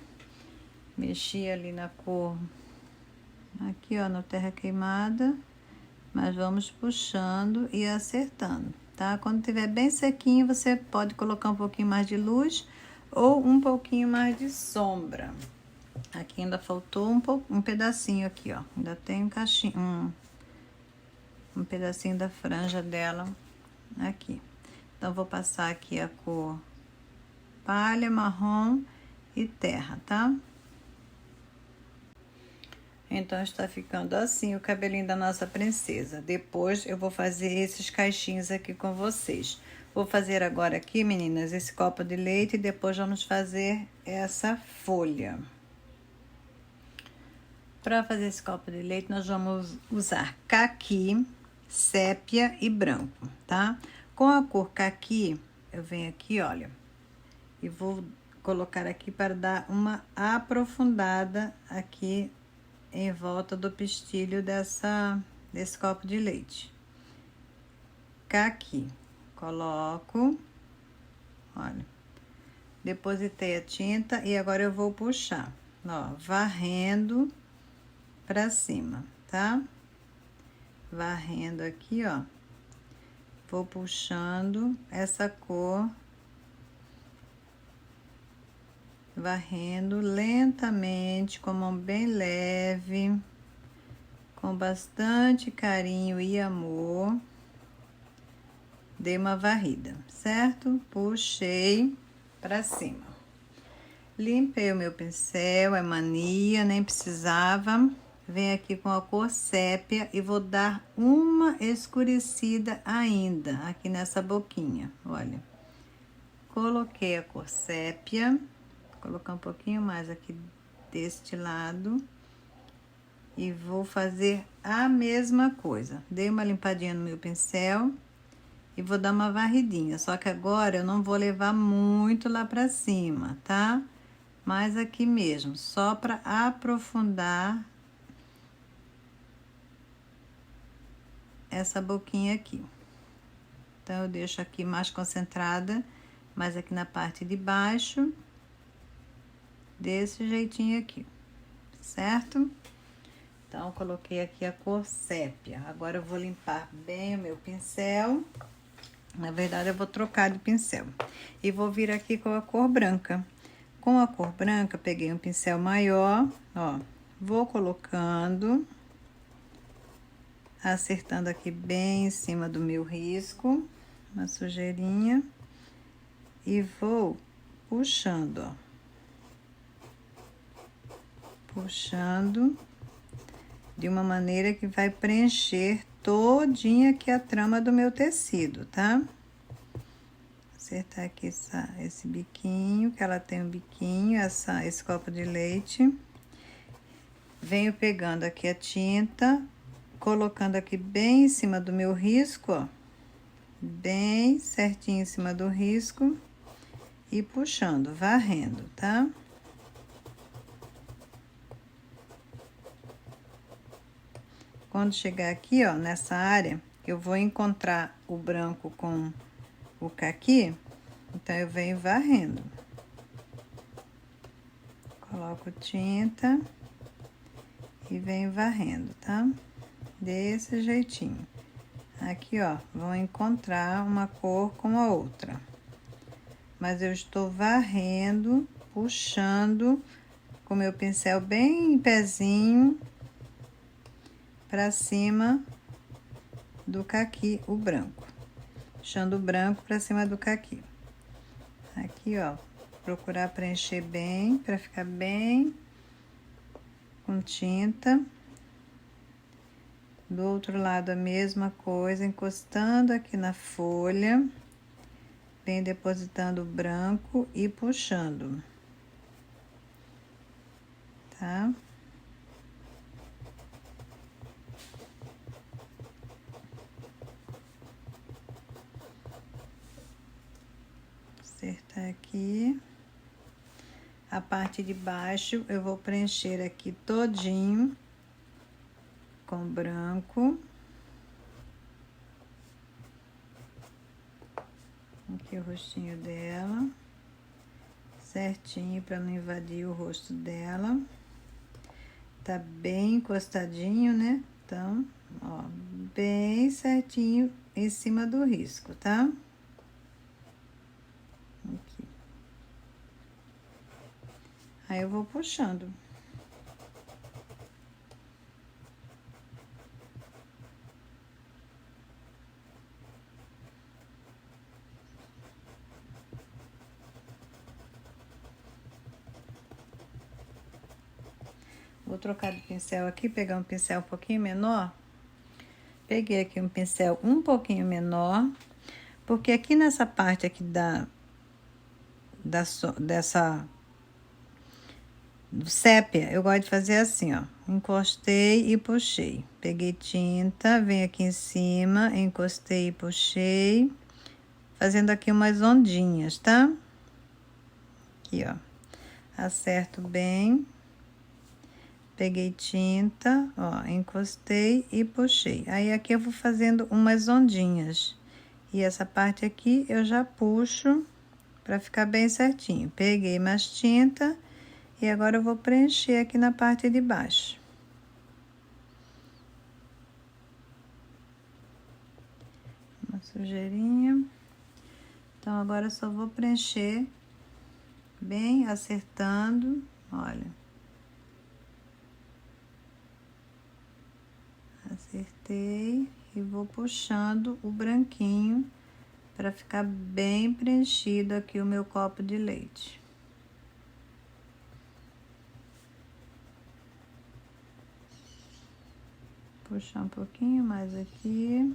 Mexi ali na cor, aqui ó, na terra queimada, mas vamos puxando e acertando, tá? Quando tiver bem sequinho, você pode colocar um pouquinho mais de luz ou um pouquinho mais de sombra. Aqui ainda faltou um pedacinho aqui, ó. Ainda tem um cachinho, um pedacinho da franja dela aqui. Então, vou passar aqui a cor palha, marrom e terra, tá? Então, está ficando assim o cabelinho da nossa princesa. Depois, eu vou fazer esses caixinhos aqui com vocês. Vou fazer agora aqui, meninas, esse copo de leite e depois vamos fazer essa folha. Para fazer esse copo de leite, nós vamos usar caqui, sépia e branco, tá? Com a cor caqui, eu venho aqui, olha, e vou colocar aqui para dar uma aprofundada aqui em volta do pistilho desse copo de leite. Caqui, coloco, olha, depositei a tinta e agora eu vou puxar, ó, varrendo pra cima, tá? Varrendo aqui, ó, vou puxando essa cor, varrendo lentamente, com a mão bem leve, com bastante carinho e amor. Dei uma varrida, certo? Puxei pra cima. Limpei o meu pincel, é mania, nem precisava. Venho aqui com a cor sépia e vou dar uma escurecida ainda aqui nessa boquinha, olha. Coloquei a cor sépia. Vou colocar um pouquinho mais aqui deste lado. E vou fazer a mesma coisa. Dei uma limpadinha no meu pincel e vou dar uma varridinha. Só que agora eu não vou levar muito lá pra cima, tá? Mas aqui mesmo, só pra aprofundar essa boquinha aqui. Então, eu deixo aqui mais concentrada, mas aqui na parte de baixo, desse jeitinho aqui, certo? Então, coloquei aqui a cor sépia. Agora, eu vou limpar bem o meu pincel. Na verdade, eu vou trocar de pincel. E vou vir aqui com a cor branca. Com a cor branca, peguei um pincel maior, ó. Vou colocando, acertando aqui bem em cima do meu risco, uma sujeirinha. E vou puxando, ó. Puxando de uma maneira que vai preencher todinha aqui a trama do meu tecido, tá? Acertar aqui esse biquinho, que ela tem um biquinho, esse copo de leite. Venho pegando aqui a tinta, colocando aqui bem em cima do meu risco, ó. Bem certinho em cima do risco. E puxando, varrendo, tá? Quando chegar aqui, ó, nessa área, eu vou encontrar o branco com o caqui, então eu venho varrendo. Coloco tinta e venho varrendo, tá? Desse jeitinho. Aqui, ó, vão encontrar uma cor com a outra. Mas eu estou varrendo puxando com meu pincel bem em pezinho para cima do caqui, o branco. Puxando o branco para cima do caqui. Aqui, ó, procurar preencher bem, para ficar bem com tinta. Do outro lado a mesma coisa, encostando aqui na folha, vem depositando o branco e puxando, tá? Acertar aqui. A parte de baixo eu vou preencher aqui todinho com branco. Aqui o rostinho dela, certinho para não invadir o rosto dela. Tá bem encostadinho, né? Então, ó, bem certinho em cima do risco, tá? Aqui. Aí eu vou puxando. Vou trocar de pincel aqui, pegar um pincel um pouquinho menor. Peguei aqui um pincel um pouquinho menor, porque aqui nessa parte aqui do sépia, eu gosto de fazer assim, ó. Encostei e puxei. Peguei tinta, venho aqui em cima, encostei e puxei, fazendo aqui umas ondinhas, tá? Aqui, ó. Acerto bem. Peguei tinta, ó, encostei e puxei. Aí aqui eu vou fazendo umas ondinhas. E essa parte aqui eu já puxo para ficar bem certinho. Peguei mais tinta e agora eu vou preencher aqui na parte de baixo. Uma sujeirinha. Então agora eu só vou preencher bem acertando, olha. Acertei e vou puxando o branquinho para ficar bem preenchido aqui o meu copo de leite. Puxar um pouquinho mais aqui.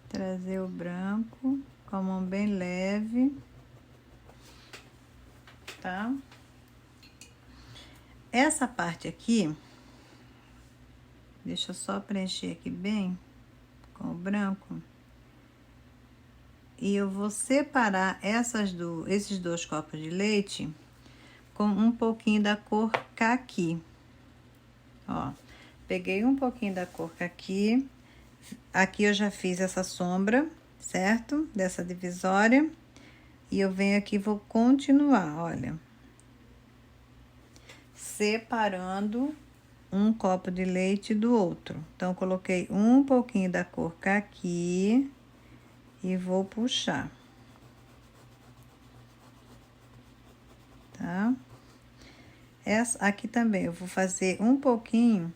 Trazer o branco com a mão bem leve, tá? Essa parte aqui, deixa eu só preencher aqui bem com o branco. E eu vou separar esses dois copos de leite com um pouquinho da cor caqui. Ó, peguei um pouquinho da cor caqui. Aqui eu já fiz essa sombra, certo? Dessa divisória. E eu venho aqui e vou continuar, olha. Separando um copo de leite do outro. Então, coloquei um pouquinho da cor caqui e vou puxar. Tá? Essa aqui também eu vou fazer um pouquinho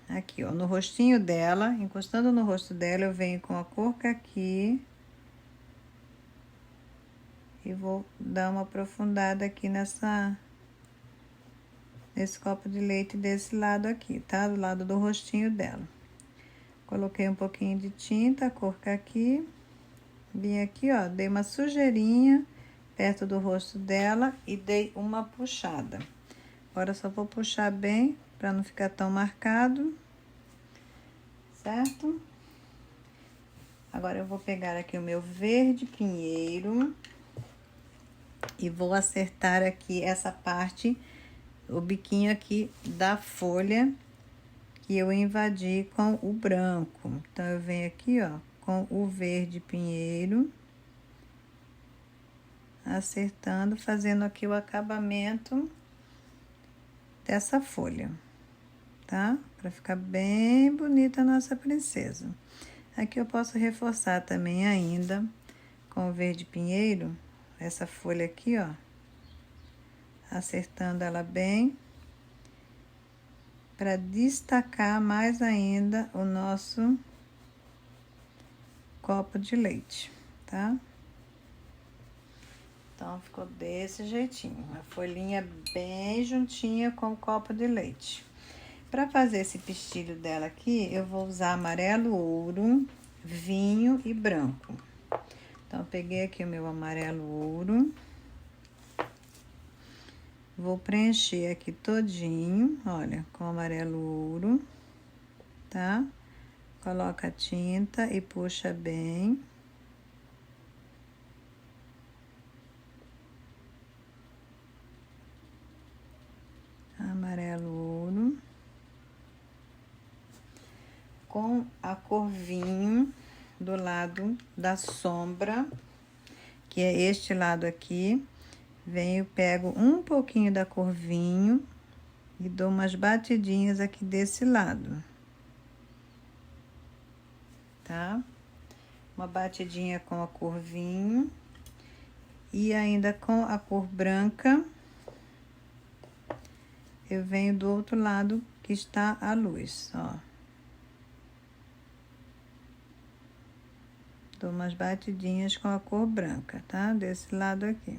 aqui, ó, no rostinho dela, encostando no rosto dela, eu venho com a cor caqui e vou dar uma aprofundada aqui nesse copo de leite desse lado aqui, tá? Do lado do rostinho dela. Coloquei um pouquinho de tinta, cor caqui, vim aqui, ó, dei uma sujeirinha perto do rosto dela e dei uma puxada. Agora só vou puxar bem para não ficar tão marcado, certo? Agora eu vou pegar aqui o meu verde pinheiro e vou acertar aqui essa parte, o biquinho aqui da folha que eu invadi com o branco. Então, eu venho aqui, ó, com o verde pinheiro, acertando, fazendo aqui o acabamento dessa folha, tá? Pra ficar bem bonita a nossa princesa. Aqui eu posso reforçar também ainda com o verde pinheiro, essa folha aqui, ó, acertando ela bem, para destacar mais ainda o nosso copo de leite, tá? Então, ficou desse jeitinho, a folhinha bem juntinha com o copo de leite. Para fazer esse pistilho dela aqui, eu vou usar amarelo ouro, vinho e branco. Então, eu peguei aqui o meu amarelo ouro. Vou preencher aqui todinho, olha, com amarelo ouro, tá? Coloca a tinta e puxa bem. Amarelo ouro. Com a cor vinho do lado da sombra, que é este lado aqui. Venho, pego um pouquinho da cor vinho e dou umas batidinhas aqui desse lado, tá? Uma batidinha com a cor vinho e ainda com a cor branca. Eu venho do outro lado que está a luz, ó. Dou umas batidinhas com a cor branca, tá? Desse lado aqui.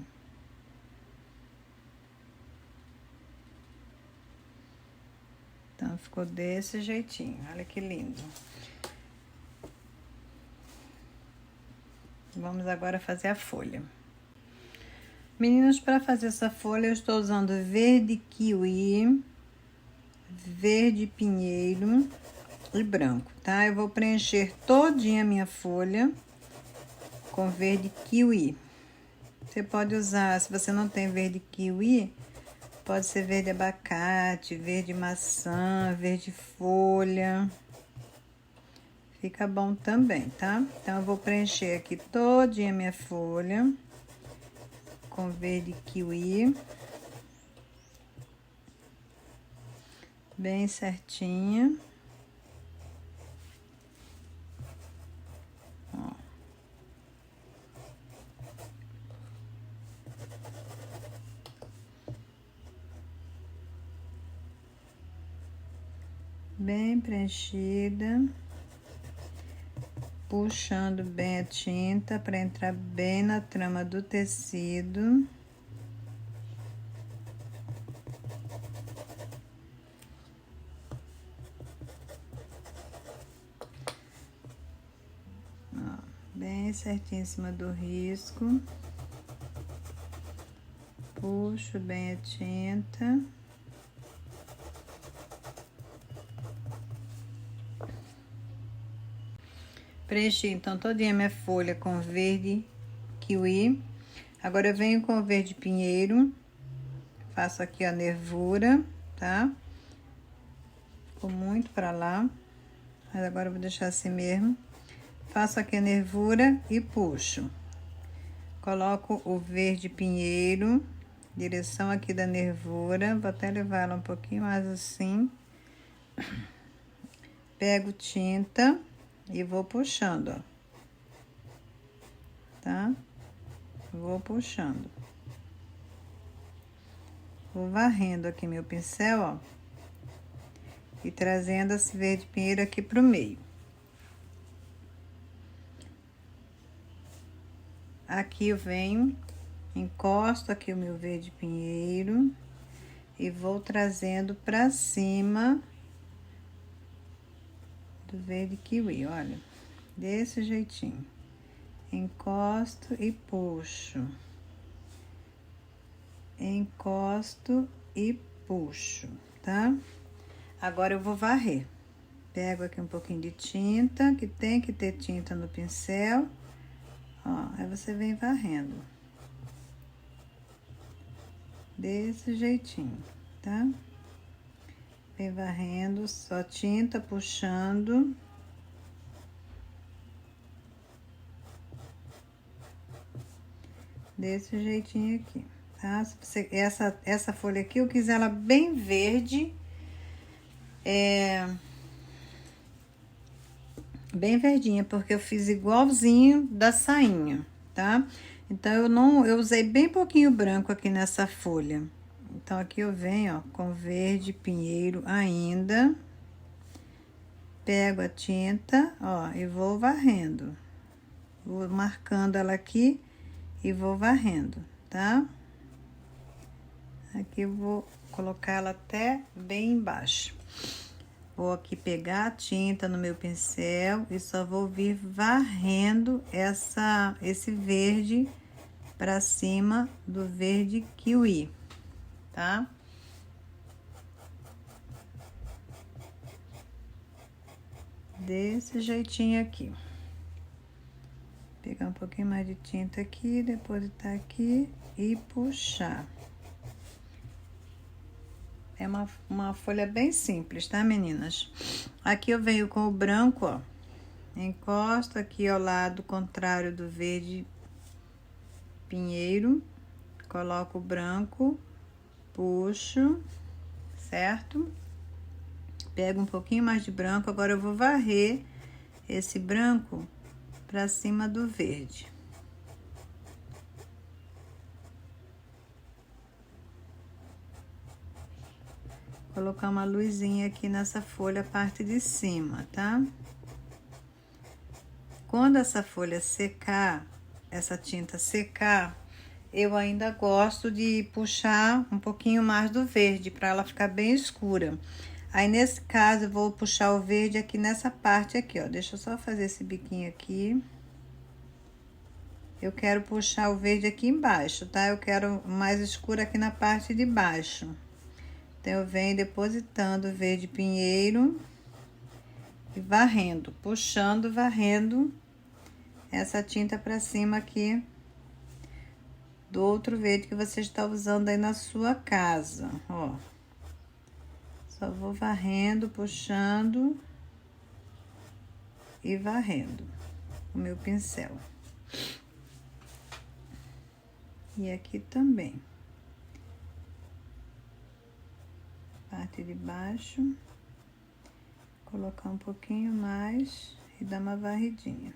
Então, ficou desse jeitinho. Olha que lindo. Vamos agora fazer a folha. Meninos, para fazer essa folha, eu estou usando verde kiwi, verde pinheiro e branco, tá? Eu vou preencher todinha a minha folha com verde kiwi. Você pode usar, se você não tem verde kiwi, pode ser verde abacate, verde maçã, verde folha. Fica bom também, tá? Então, eu vou preencher aqui todinha a minha folha com verde kiwi. Bem certinha. Ó. Bem preenchida. Puxando bem a tinta para entrar bem na trama do tecido. Ó, bem certinho em cima do risco. Puxo bem a tinta. Preenchi, então, todinha minha folha com verde kiwi. Agora, eu venho com o verde pinheiro. Faço aqui a nervura, tá? Ficou muito pra lá. Mas agora, eu vou deixar assim mesmo. Faço aqui a nervura e puxo. Coloco o verde pinheiro. Direção aqui da nervura. Vou até levar ela um pouquinho mais assim. Pego tinta. E vou puxando, ó. Tá? Vou puxando. Vou varrendo aqui meu pincel, ó. E trazendo esse verde pinheiro aqui pro meio. Aqui eu venho, encosto aqui o meu verde pinheiro. E vou trazendo pra cima do verde kiwi, olha, desse jeitinho. Encosto e puxo. Encosto e puxo, tá? Agora eu vou varrer. Pego aqui um pouquinho de tinta, que tem que ter tinta no pincel. Ó, aí você vem varrendo. Desse jeitinho, tá? Vem varrendo, só tinta, puxando. Desse jeitinho aqui, tá? Se você, essa folha aqui, eu quis ela bem verde. Bem verdinha, porque eu fiz igualzinho da sainha, tá? Então, eu usei bem pouquinho branco aqui nessa folha. Então, aqui eu venho, ó, com verde pinheiro ainda. Pego a tinta, ó, e vou varrendo. Vou marcando ela aqui e vou varrendo, tá? Aqui eu vou colocar ela até bem embaixo. Vou aqui pegar a tinta no meu pincel e só vou vir varrendo esse verde pra cima do verde kiwi, tá? Desse jeitinho aqui. Pegar um pouquinho mais de tinta aqui, depositar aqui e puxar. É uma folha bem simples, tá, meninas? Aqui eu venho com o branco, ó. Encosto aqui ao lado contrário do verde pinheiro. Coloco o branco, puxo, certo? Pego um pouquinho mais de branco, agora eu vou varrer esse branco pra cima do verde. Colocar uma luzinha aqui nessa folha, parte de cima, tá? Quando essa folha secar, essa tinta secar, eu ainda gosto de puxar um pouquinho mais do verde, para ela ficar bem escura. Aí, nesse caso, eu vou puxar o verde aqui nessa parte aqui, ó. Deixa eu só fazer esse biquinho aqui. Eu quero puxar o verde aqui embaixo, tá? Eu quero mais escuro aqui na parte de baixo. Então, eu venho depositando o verde pinheiro e varrendo, puxando, varrendo essa tinta pra cima aqui do outro verde que você está usando aí na sua casa, ó. Só vou varrendo, puxando e varrendo o meu pincel. E aqui também. Parte de baixo. Colocar um pouquinho mais e dar uma varridinha.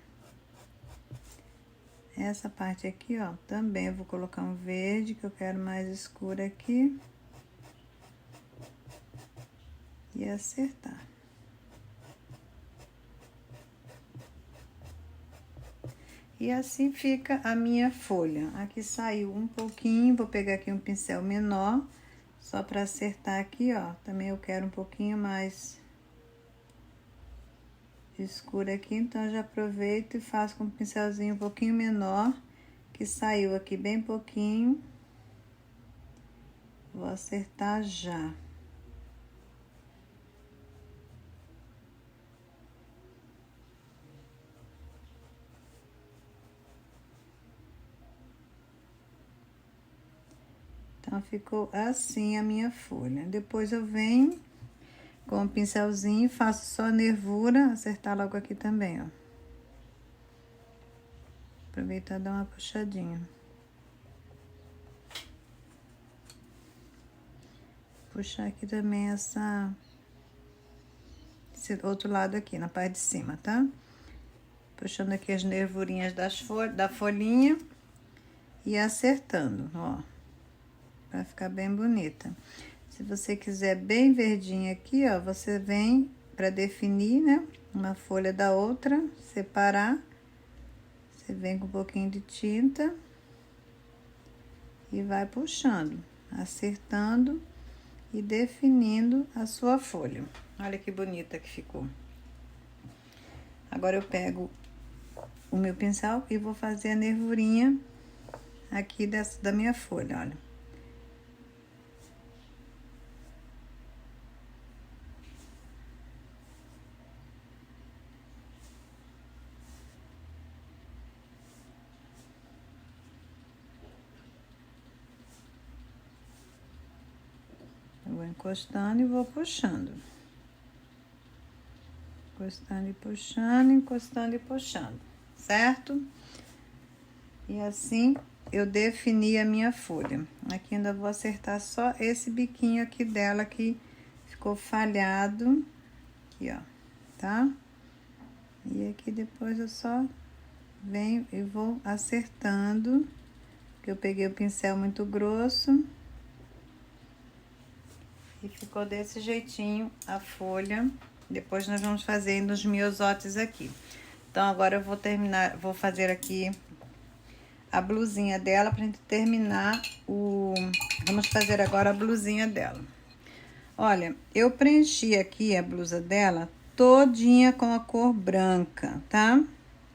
Essa parte aqui, ó, também eu vou colocar um verde, que eu quero mais escuro aqui. E acertar. E assim fica a minha folha. Aqui saiu um pouquinho, vou pegar aqui um pincel menor, só para acertar aqui, ó. Também eu quero um pouquinho mais escuro aqui, então eu já aproveito e faço com um pincelzinho um pouquinho menor, que saiu aqui bem pouquinho. Vou acertar já. Então, ficou assim a minha folha. Depois eu venho com o pincelzinho, faço só a nervura, acertar logo aqui também, ó. Aproveitar e dar uma puxadinha. Puxar aqui também esse outro lado aqui, na parte de cima, tá? Puxando aqui as nervurinhas da folhinha e acertando, ó. Pra ficar bem bonita. Se você quiser bem verdinha aqui, ó, você vem pra definir, né? Uma folha da outra, separar. Você vem com um pouquinho de tinta e vai puxando, acertando e definindo a sua folha. Olha que bonita que ficou. Agora eu pego o meu pincel e vou fazer a nervurinha aqui da minha folha, olha. Eu vou encostando e vou puxando. Encostando e puxando, encostando e puxando, certo? E assim eu defini a minha folha. Aqui ainda vou acertar só esse biquinho aqui dela que ficou falhado. Aqui, ó, tá? E aqui depois eu só venho e vou acertando, porque eu peguei o pincel muito grosso. E ficou desse jeitinho a folha. Depois nós vamos fazer nos miosotes aqui. Então agora eu vou fazer aqui a blusinha dela pra gente terminar Vamos fazer agora a blusinha dela. Olha, eu preenchi aqui a blusa dela todinha com a cor branca, tá?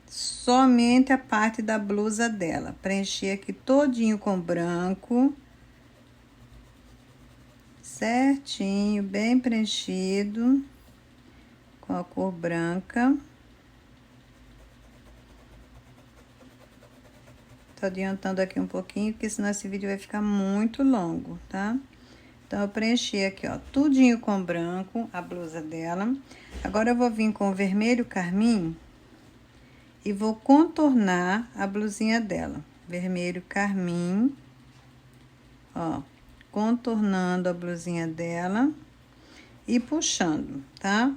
Somente a parte da blusa dela. Preenchi aqui todinho com branco. Certinho, bem preenchido. Com a cor branca. Tô adiantando aqui um pouquinho, porque senão esse vídeo vai ficar muito longo, tá? Então, eu preenchi aqui, ó, tudinho com branco, a blusa dela. Agora, eu vou vir com o vermelho carmim e vou contornar a blusinha dela. Vermelho carmim, ó, contornando a blusinha dela e puxando, tá?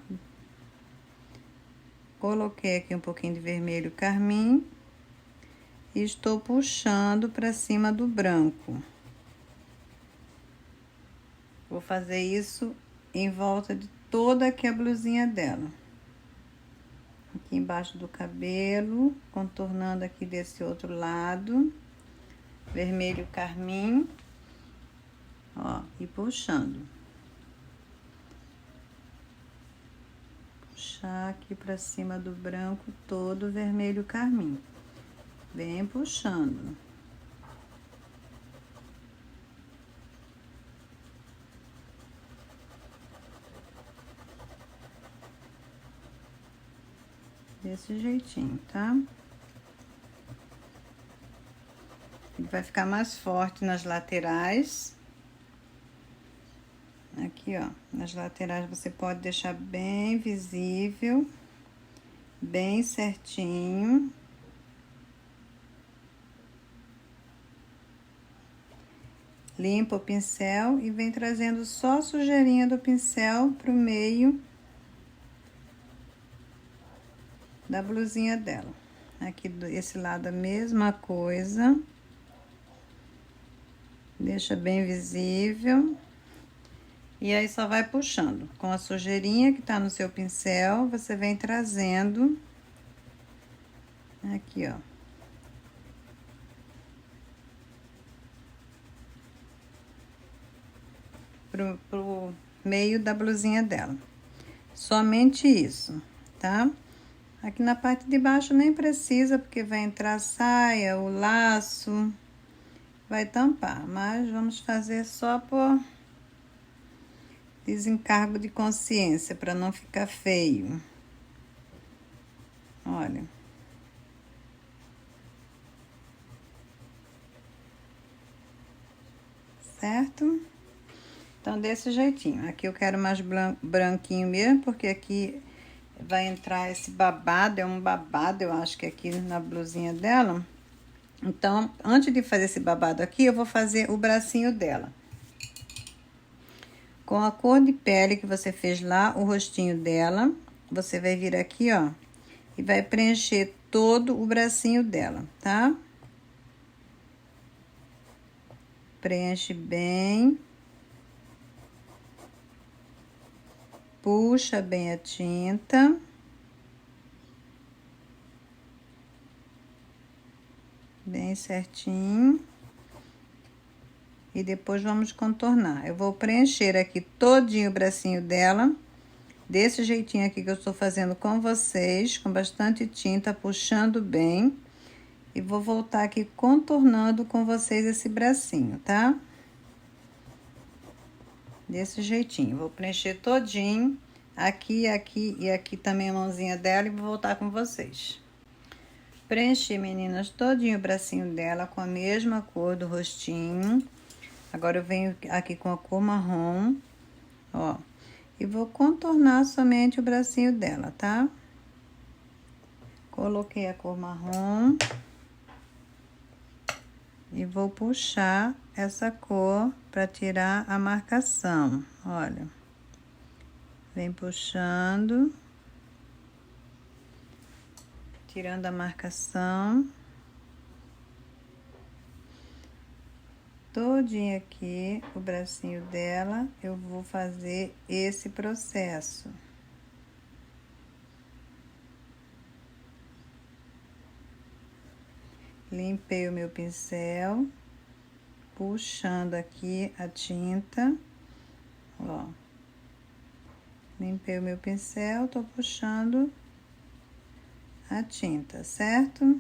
Coloquei aqui um pouquinho de vermelho carmim e estou puxando para cima do branco. Vou fazer isso em volta de toda aqui a blusinha dela. Aqui embaixo do cabelo, contornando aqui desse outro lado. Vermelho carmim, ó, e puxando. Puxar aqui pra cima do branco todo o vermelho carmim. Vem puxando. Desse jeitinho, tá? Ele vai ficar mais forte nas laterais. Aqui, ó, nas laterais você pode deixar bem visível, bem certinho. Limpa o pincel e vem trazendo só a sujeirinha do pincel pro meio da blusinha dela. Aqui desse lado a mesma coisa. Deixa bem visível. E aí, só vai puxando. Com a sujeirinha que tá no seu pincel, você vem trazendo aqui, ó. Pro meio da blusinha dela. Somente isso, tá? Aqui na parte de baixo nem precisa, porque vai entrar a saia, o laço, vai tampar. Mas vamos fazer só por desencargo de consciência, para não ficar feio. Olha. Certo? Então, desse jeitinho. Aqui eu quero mais branquinho mesmo, porque aqui vai entrar esse babado, é um babado, eu acho que aqui na blusinha dela. Então, antes de fazer esse babado aqui, eu vou fazer o bracinho dela. Com a cor de pele que você fez lá, o rostinho dela, você vai vir aqui, ó, e vai preencher todo o bracinho dela, tá? Preenche bem. Puxa bem a tinta. Bem certinho. E depois vamos contornar. Eu vou preencher aqui todinho o bracinho dela. Desse jeitinho aqui que eu estou fazendo com vocês. Com bastante tinta, puxando bem. E vou voltar aqui contornando com vocês esse bracinho, tá? Desse jeitinho. Vou preencher todinho. Aqui, aqui e aqui também a mãozinha dela. E vou voltar com vocês. Preenchi, meninas, todinho o bracinho dela com a mesma cor do rostinho. Agora eu venho aqui com a cor marrom, ó. E vou contornar somente o bracinho dela, tá? Coloquei a cor marrom. E vou puxar essa cor para tirar a marcação, olha. Vem puxando. Tirando a marcação. todinho aqui, o bracinho dela, eu vou fazer esse processo. Limpei o meu pincel, puxando aqui a tinta, ó. Limpei o meu pincel, tô puxando a tinta, certo?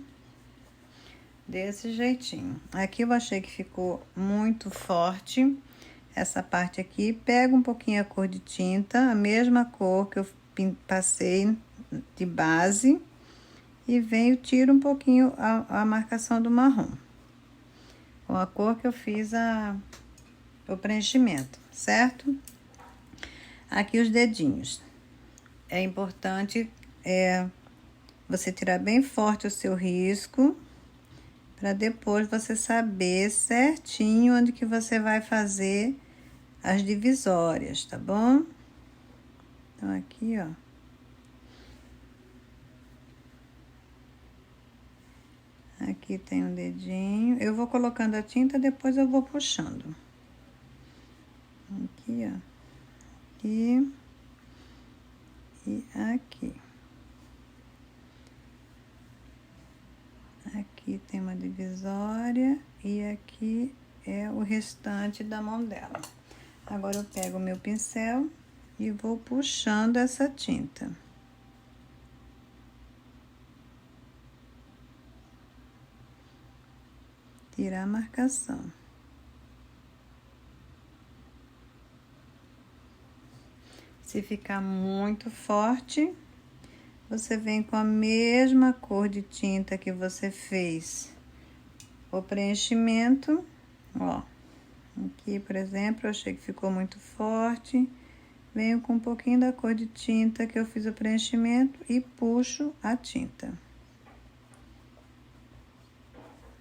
Desse jeitinho. Aqui eu achei que ficou muito forte essa parte aqui. Pego um pouquinho a cor de tinta, a mesma cor que eu passei de base, e venho, tiro um pouquinho a marcação do marrom, com a cor que eu fiz o preenchimento, certo? Aqui os dedinhos. É importante você tirar bem forte o seu risco, para depois você saber certinho onde que você vai fazer as divisórias, tá bom? Então, aqui, ó. Aqui tem um dedinho. Eu vou colocando a tinta, depois eu vou puxando. Aqui, ó. Aqui. E aqui. Aqui tem uma divisória e aqui é o restante da mão dela. Agora eu pego o meu pincel e vou puxando essa tinta. Tirar a marcação. Se ficar muito forte, você vem com a mesma cor de tinta que você fez o preenchimento, ó. Aqui, por exemplo, eu achei que ficou muito forte. Venho com um pouquinho da cor de tinta que eu fiz o preenchimento e puxo a tinta.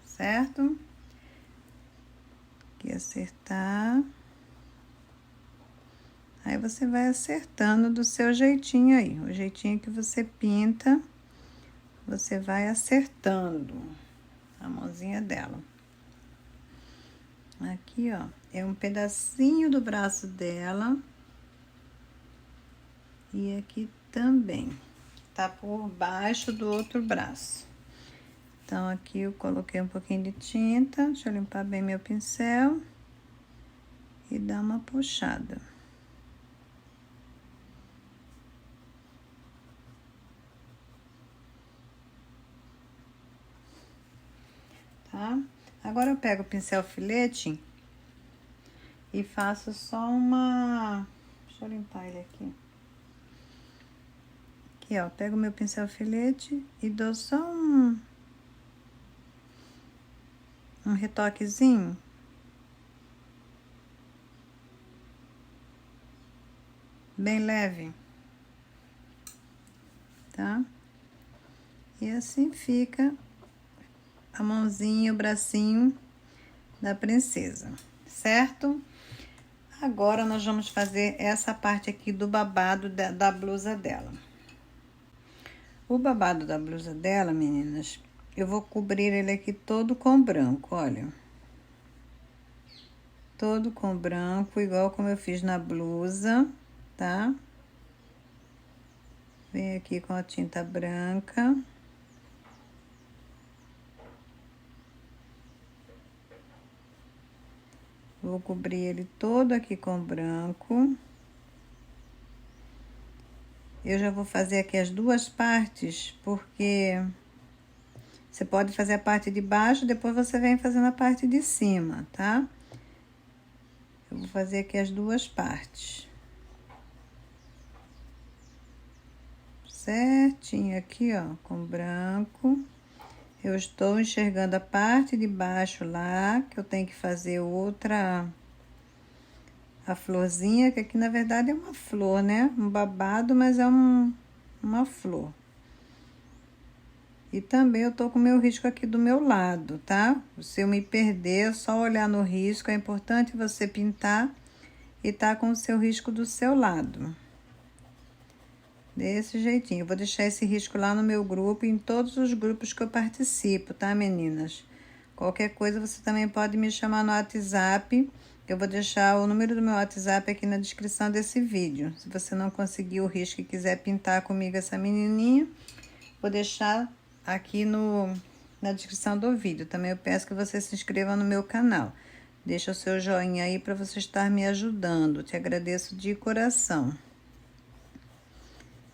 Certo? Aqui acertar. Aí você vai acertando do seu jeitinho aí. O jeitinho que você pinta, você vai acertando a mãozinha dela. Aqui, ó, é um pedacinho do braço dela. E aqui também, tá por baixo do outro braço. Então, aqui eu coloquei um pouquinho de tinta. Deixa eu limpar bem meu pincel. E dar uma puxada. Tá? Agora eu pego o pincel filete e faço só uma... Deixa eu limpar ele aqui. Aqui, ó, pego o meu pincel filete e dou só um retoquezinho. Bem leve. Tá? E assim fica a mãozinha, o bracinho da princesa, certo? Agora, nós vamos fazer essa parte aqui do babado da blusa dela. O babado da blusa dela, meninas, eu vou cobrir ele aqui todo com branco, olha. Todo com branco, igual como eu fiz na blusa, tá? Venho aqui com a tinta branca. Vou cobrir ele todo aqui com branco. Eu já vou fazer aqui as duas partes, porque você pode fazer a parte de baixo, depois você vem fazendo a parte de cima, tá? Eu vou fazer aqui as duas partes. Certinho aqui, ó, com branco. Eu estou enxergando a parte de baixo lá, que eu tenho que fazer outra... A florzinha, que aqui na verdade é uma flor, né? Um babado, mas é uma flor. E também eu tô com o meu risco aqui do meu lado, tá? Se eu me perder, é só olhar no risco. É importante você pintar e tá com o seu risco do seu lado. Desse jeitinho. Eu vou deixar esse risco lá no meu grupo e em todos os grupos que eu participo, tá, meninas? Qualquer coisa você também pode me chamar no WhatsApp. Eu vou deixar o número do meu WhatsApp aqui na descrição desse vídeo. Se você não conseguir o risco e quiser pintar comigo essa menininha, vou deixar aqui na descrição do vídeo. Também eu peço que você se inscreva no meu canal. Deixa o seu joinha aí para você estar me ajudando. Te agradeço de coração.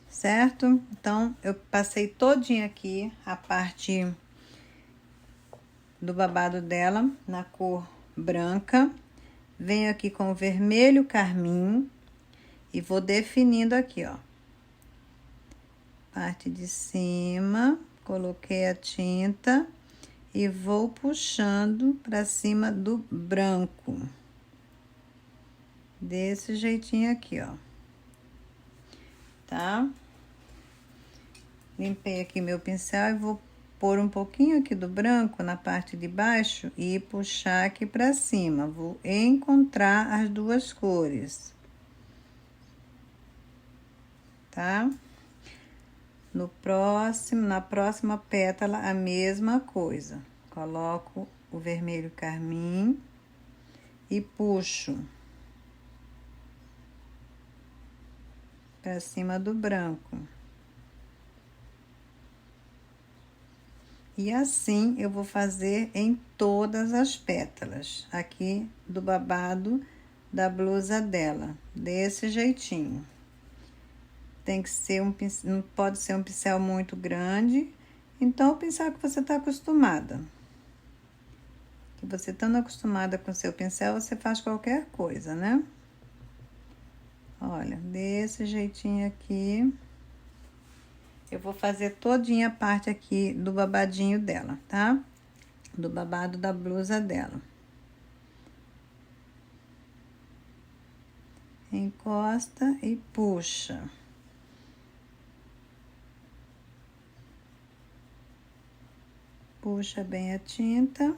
Certo? Então, eu passei todinha aqui a parte do babado dela na cor branca. Venho aqui com o vermelho carmim e vou definindo aqui, ó. Parte de cima, coloquei a tinta e vou puxando para cima do branco. Desse jeitinho aqui, ó. Tá? Limpei aqui meu pincel e vou pôr um pouquinho aqui do branco na parte de baixo e puxar aqui para cima. Vou encontrar as duas cores. Tá? Na próxima pétala, a mesma coisa. Coloco o vermelho carmim e puxo para cima do branco. E assim eu vou fazer em todas as pétalas aqui do babado da blusa dela, desse jeitinho. Tem que ser não pode ser um pincel muito grande, então o pincel que você está acostumada. Que você estando acostumada com seu pincel, você faz qualquer coisa, né? Olha, desse jeitinho aqui. Eu vou fazer todinha a parte aqui do babadinho dela, tá? Do babado da blusa dela. Encosta e puxa. Puxa bem a tinta.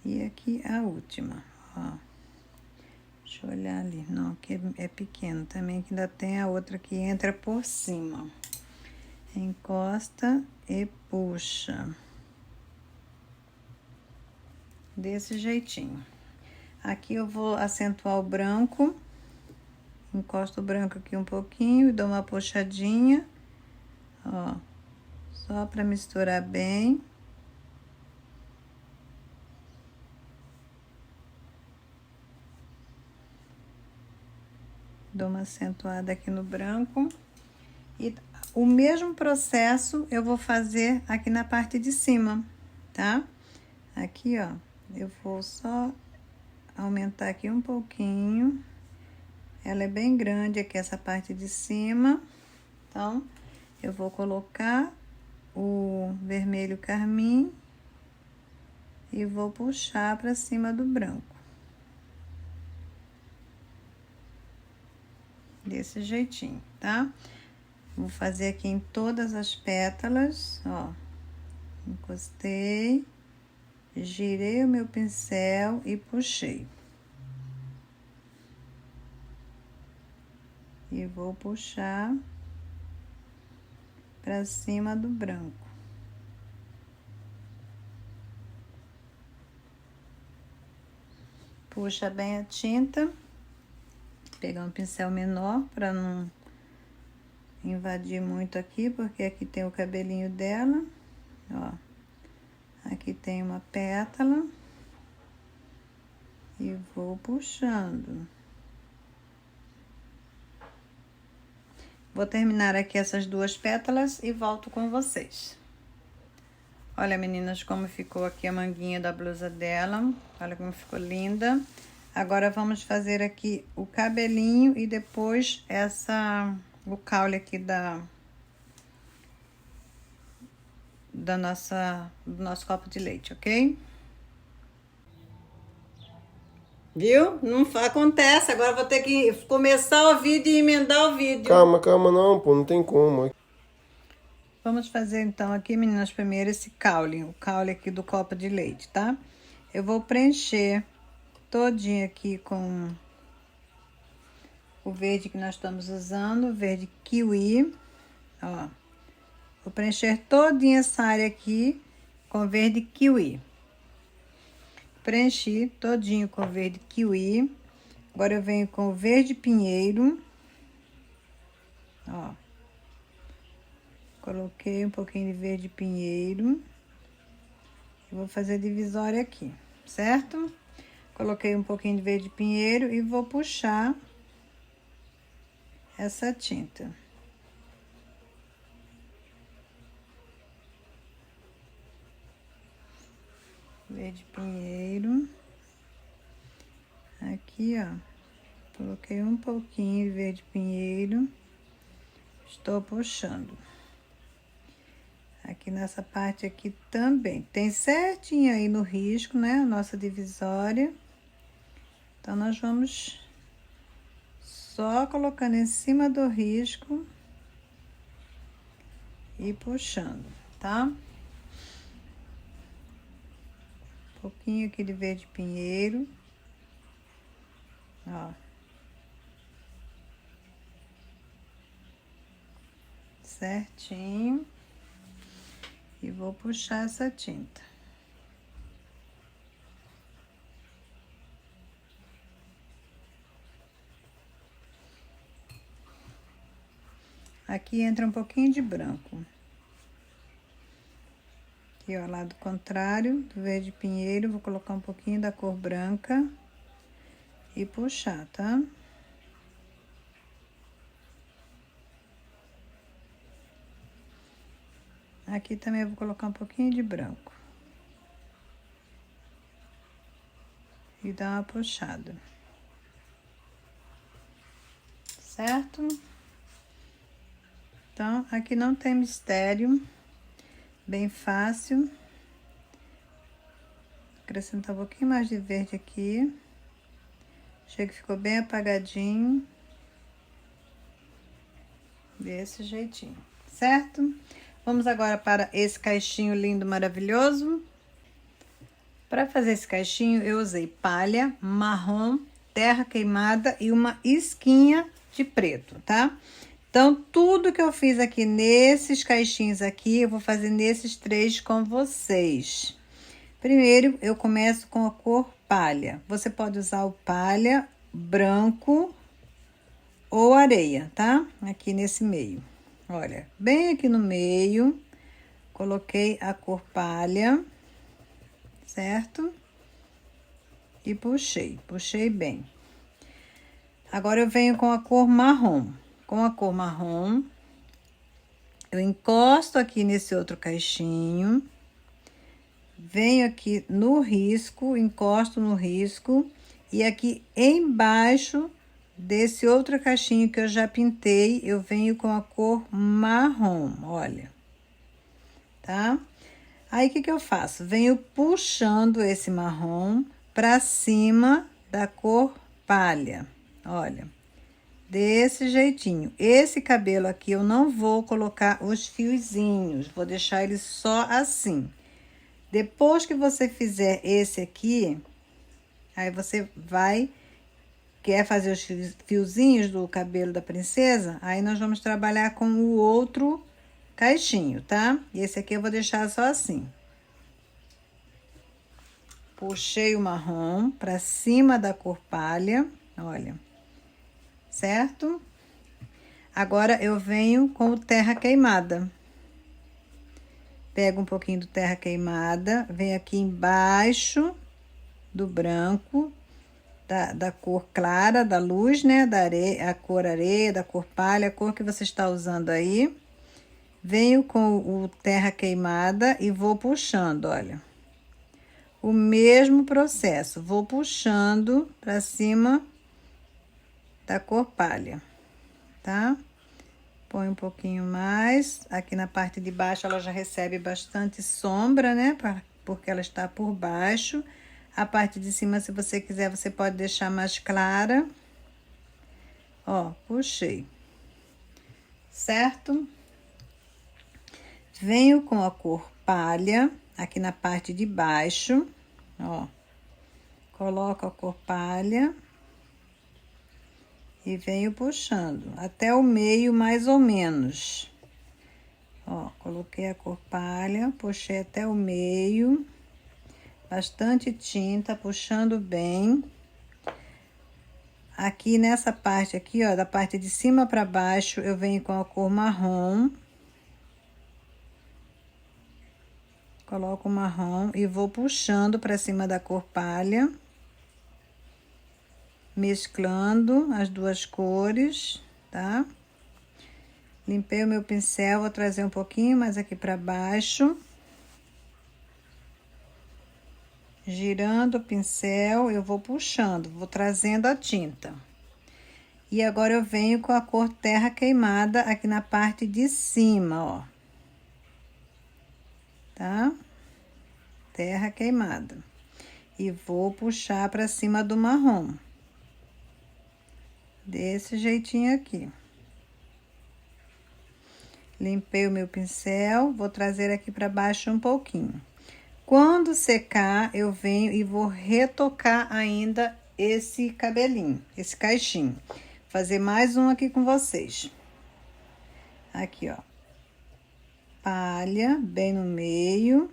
E aqui a última, ó. Deixa eu olhar ali. Não, que é pequeno também, que ainda tem a outra que entra por cima. Encosta e puxa. Desse jeitinho. Aqui eu vou acentuar o branco. Encosto o branco aqui um pouquinho e dou uma puxadinha. Ó. Só para misturar bem. Dou uma acentuada aqui no branco. E o mesmo processo eu vou fazer aqui na parte de cima, tá? Aqui, ó, eu vou só aumentar aqui um pouquinho. Ela é bem grande aqui, essa parte de cima. Então, eu vou colocar o vermelho carmim e vou puxar para cima do branco. Desse jeitinho, tá? Vou fazer aqui em todas as pétalas, ó. Encostei, girei o meu pincel e puxei. E vou puxar para cima do branco. Puxa bem a tinta. Pegar um pincel menor para não invadir muito aqui, porque aqui tem o cabelinho dela, ó. Aqui tem uma pétala e vou puxando. Vou terminar aqui essas duas pétalas e volto com vocês. Olha, meninas, como ficou aqui a manguinha da blusa dela. Olha como ficou linda. Agora, vamos fazer aqui o cabelinho e depois o caule aqui do nosso copo de leite, ok? Viu? Não acontece. Agora vou ter que começar o vídeo e emendar o vídeo. Calma não, pô, não tem como. Vamos fazer então aqui, meninas, primeiro esse caule, o caule aqui do copo de leite, tá? Eu vou preencher todinho aqui com o verde que nós estamos usando, o verde kiwi, ó. Vou preencher todinha essa área aqui com verde kiwi. Preenchi todinho com verde kiwi. Agora eu venho com o verde pinheiro. Ó. Coloquei um pouquinho de verde pinheiro. Eu vou fazer a divisória aqui, certo? Coloquei um pouquinho de verde pinheiro e vou puxar essa tinta. Verde pinheiro. Aqui, ó. Coloquei um pouquinho de verde pinheiro. Estou puxando. Aqui nessa parte aqui também. Tem certinho aí no risco, né? A nossa divisória. Então, nós vamos só colocando em cima do risco e puxando, tá? Um pouquinho aqui de verde pinheiro. Ó. Certinho. E vou puxar essa tinta. Aqui entra um pouquinho de branco. Aqui, ó, lado contrário do verde pinheiro, vou colocar um pouquinho da cor branca e puxar, tá? Aqui também eu vou colocar um pouquinho de branco. E dar uma puxada. Certo? Então, aqui não tem mistério. Bem fácil. Acrescentar um pouquinho mais de verde aqui. Achei que ficou bem apagadinho. Desse jeitinho, certo? Vamos agora para esse caixinho lindo, maravilhoso. Para fazer esse caixinho, eu usei palha, marrom, terra queimada e uma isquinha de preto, tá? Então, tudo que eu fiz aqui nesses caixinhos aqui, eu vou fazer nesses 3 com vocês. Primeiro, eu começo com a cor palha. Você pode usar o palha, branco ou areia, tá? Aqui nesse meio. Olha, bem aqui no meio, coloquei a cor palha, certo? E puxei bem. Agora, eu venho com a cor marrom. Com a cor marrom, eu encosto aqui nesse outro caixinho, venho aqui no risco, encosto no risco, e aqui embaixo desse outro caixinho que eu já pintei, eu venho com a cor marrom, olha, tá? Aí, o que que eu faço? Venho puxando esse marrom pra cima da cor palha, olha. Desse jeitinho. Esse cabelo aqui eu não vou colocar os fiozinhos, vou deixar ele só assim. Depois que você fizer esse aqui, aí você quer fazer os fiozinhos do cabelo da princesa, aí nós vamos trabalhar com o outro caixinho, tá? E esse aqui eu vou deixar só assim. Puxei o marrom pra cima da cor palha, olha. Certo? Agora, eu venho com o terra queimada. Pego um pouquinho do terra queimada, venho aqui embaixo do branco, da cor clara, da luz, né? Da areia, a cor areia, da cor palha, a cor que você está usando aí. Venho com o terra queimada e vou puxando, olha. O mesmo processo, vou puxando pra cima da cor palha, tá? Põe um pouquinho mais. Aqui na parte de baixo ela já recebe bastante sombra, né? Porque ela está por baixo. A parte de cima, se você quiser, você pode deixar mais clara. Ó, puxei. Certo? Venho com a cor palha aqui na parte de baixo, ó. Coloco a cor palha. E venho puxando até o meio, mais ou menos. Ó, coloquei a cor palha, puxei até o meio, bastante tinta, puxando bem. Aqui nessa parte aqui, ó, da parte de cima para baixo, eu venho com a cor marrom. Coloco o marrom e vou puxando para cima da cor palha. Mesclando as duas cores, tá? Limpei o meu pincel, vou trazer um pouquinho mais aqui para baixo. Girando o pincel, eu vou puxando, vou trazendo a tinta. E agora eu venho com a cor terra queimada aqui na parte de cima, ó. Tá? Terra queimada. E vou puxar para cima do marrom. Desse jeitinho aqui. Limpei o meu pincel, vou trazer aqui para baixo um pouquinho. Quando secar, eu venho e vou retocar ainda esse cabelinho, esse caixinho. Fazer mais um aqui com vocês. Aqui, ó. Palha, bem no meio.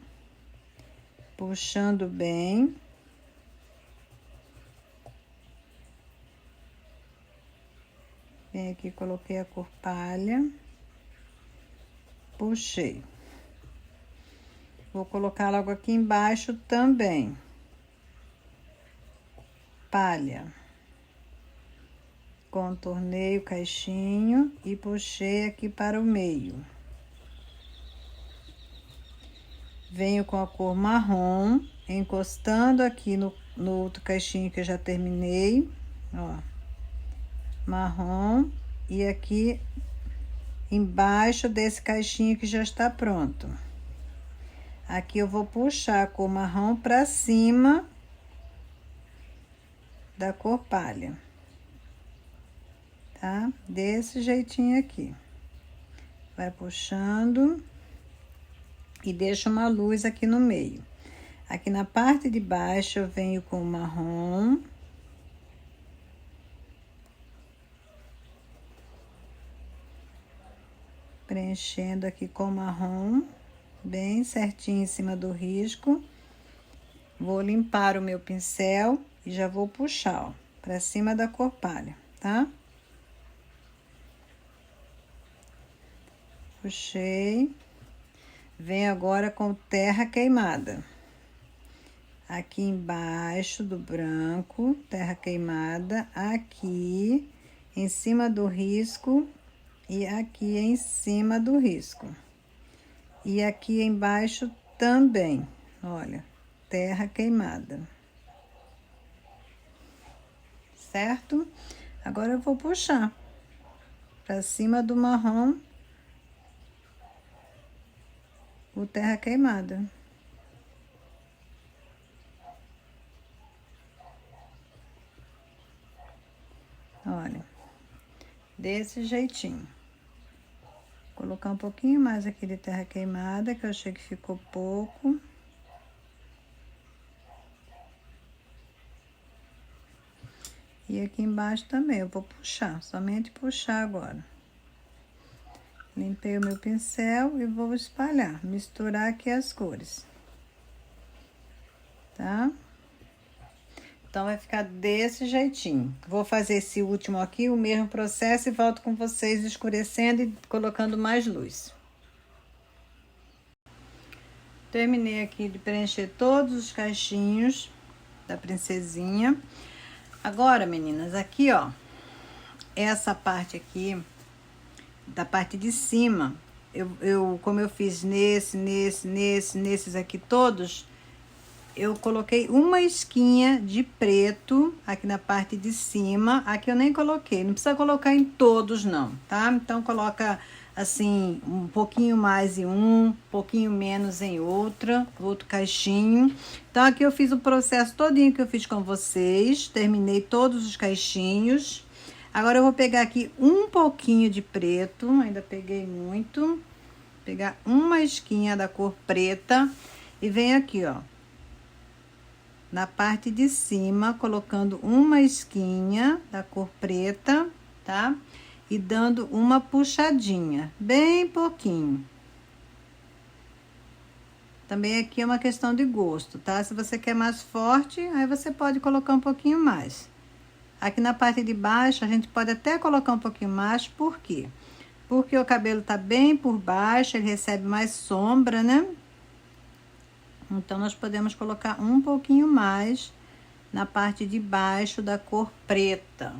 Puxando bem. Vem aqui, coloquei a cor palha. Puxei. Vou colocar logo aqui embaixo também. Palha. Contornei o caixinho e puxei aqui para o meio. Venho com a cor marrom, encostando aqui no outro caixinho que eu já terminei, ó. Marrom, e aqui embaixo desse caixinho que já está pronto. Aqui eu vou puxar a cor marrom para cima da cor palha, tá? Desse jeitinho aqui. Vai puxando e deixa uma luz aqui no meio. Aqui na parte de baixo eu venho com o marrom. Preenchendo aqui com marrom, bem certinho em cima do risco. Vou limpar o meu pincel e já vou puxar, ó, pra cima da cor palha, tá? Puxei. Venho agora com terra queimada. Aqui embaixo do branco, terra queimada, aqui em cima do risco. E aqui em cima do risco. E aqui embaixo também, olha, terra queimada. Certo? Agora eu vou puxar para cima do marrom o terra queimada. Olha, desse jeitinho. Colocar um pouquinho mais aqui de terra queimada, que eu achei que ficou pouco. E aqui embaixo também, eu vou puxar, somente puxar agora. Limpei o meu pincel e vou espalhar, misturar aqui as cores. Tá? Então, vai ficar desse jeitinho. Vou fazer esse último aqui, o mesmo processo, e volto com vocês escurecendo e colocando mais luz. Terminei aqui de preencher todos os caixinhos da princesinha. Agora, meninas, aqui, ó, essa parte aqui, da parte de cima, como eu fiz nesses aqui todos, eu coloquei uma esquinha de preto aqui na parte de cima. Aqui eu nem coloquei, não precisa colocar em todos não, tá? Então coloca assim, um pouquinho mais em um pouquinho menos em outro caixinho. Então aqui eu fiz o processo todinho que eu fiz com vocês, terminei todos os caixinhos. Agora eu vou pegar aqui um pouquinho de preto, ainda peguei muito. Pegar uma esquinha da cor preta e venho aqui, ó, na parte de cima, colocando uma esquinha da cor preta, tá? E dando uma puxadinha, bem pouquinho, Também aqui é uma questão de gosto, tá? Se você quer mais forte, aí você pode colocar um pouquinho mais. Aqui na parte de baixo, a gente pode até colocar um pouquinho mais, por quê? Porque o cabelo tá bem por baixo, ele recebe mais sombra, né? Então, nós podemos colocar um pouquinho mais na parte de baixo da cor preta.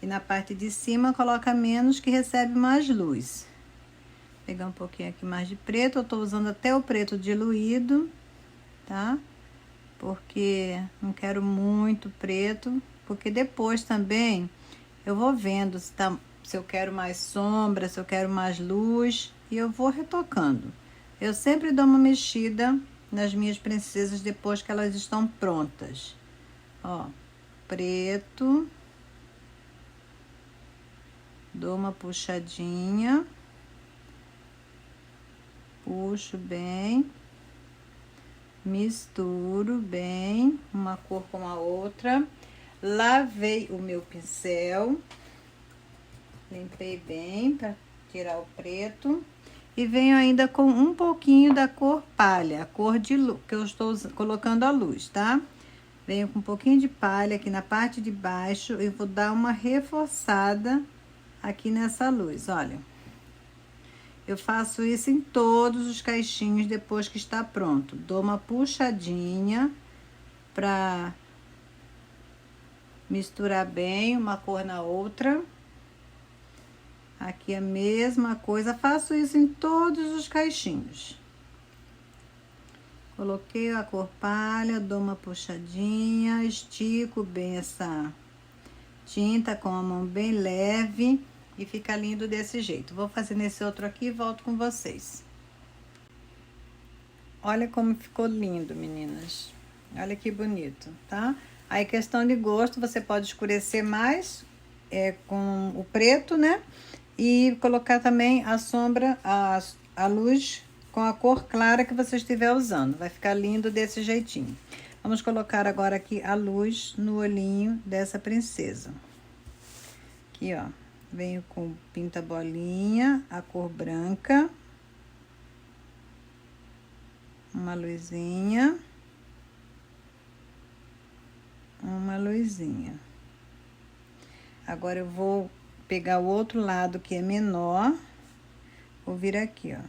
E na parte de cima, coloca menos, que recebe mais luz. Vou pegar um pouquinho aqui mais de preto, eu tô usando até o preto diluído, tá? Porque não quero muito preto, porque depois também eu vou vendo se eu quero mais sombra, se eu quero mais luz, e eu vou retocando. Eu sempre dou uma mexida nas minhas princesas depois que elas estão prontas. Ó, preto. Dou uma puxadinha. Puxo bem. Misturo bem uma cor com a outra. Lavei o meu pincel. Limpei bem para tirar o preto. E venho ainda com um pouquinho da cor palha, a cor de luz, que eu estou colocando a luz, tá? Venho com um pouquinho de palha aqui na parte de baixo e vou dar uma reforçada aqui nessa luz, olha. Eu faço isso em todos os caixinhos depois que está pronto. Dou uma puxadinha para misturar bem uma cor na outra. Aqui a mesma coisa, faço isso em todos os caixinhos. Coloquei a cor palha, dou uma puxadinha, estico bem essa tinta com a mão bem leve e fica lindo desse jeito. Vou fazer nesse outro aqui e volto com vocês. Olha como ficou lindo, meninas. Olha que bonito, tá? Aí, questão de gosto, você pode escurecer mais com o preto, né? E colocar também a sombra, a luz com a cor clara que você estiver usando. Vai ficar lindo desse jeitinho. Vamos colocar agora aqui a luz no olhinho dessa princesa. Aqui, ó. Venho com pinta bolinha, a cor branca. Uma luzinha. Uma luzinha. Agora eu vou pegar o outro lado que é menor, vou vir aqui, ó,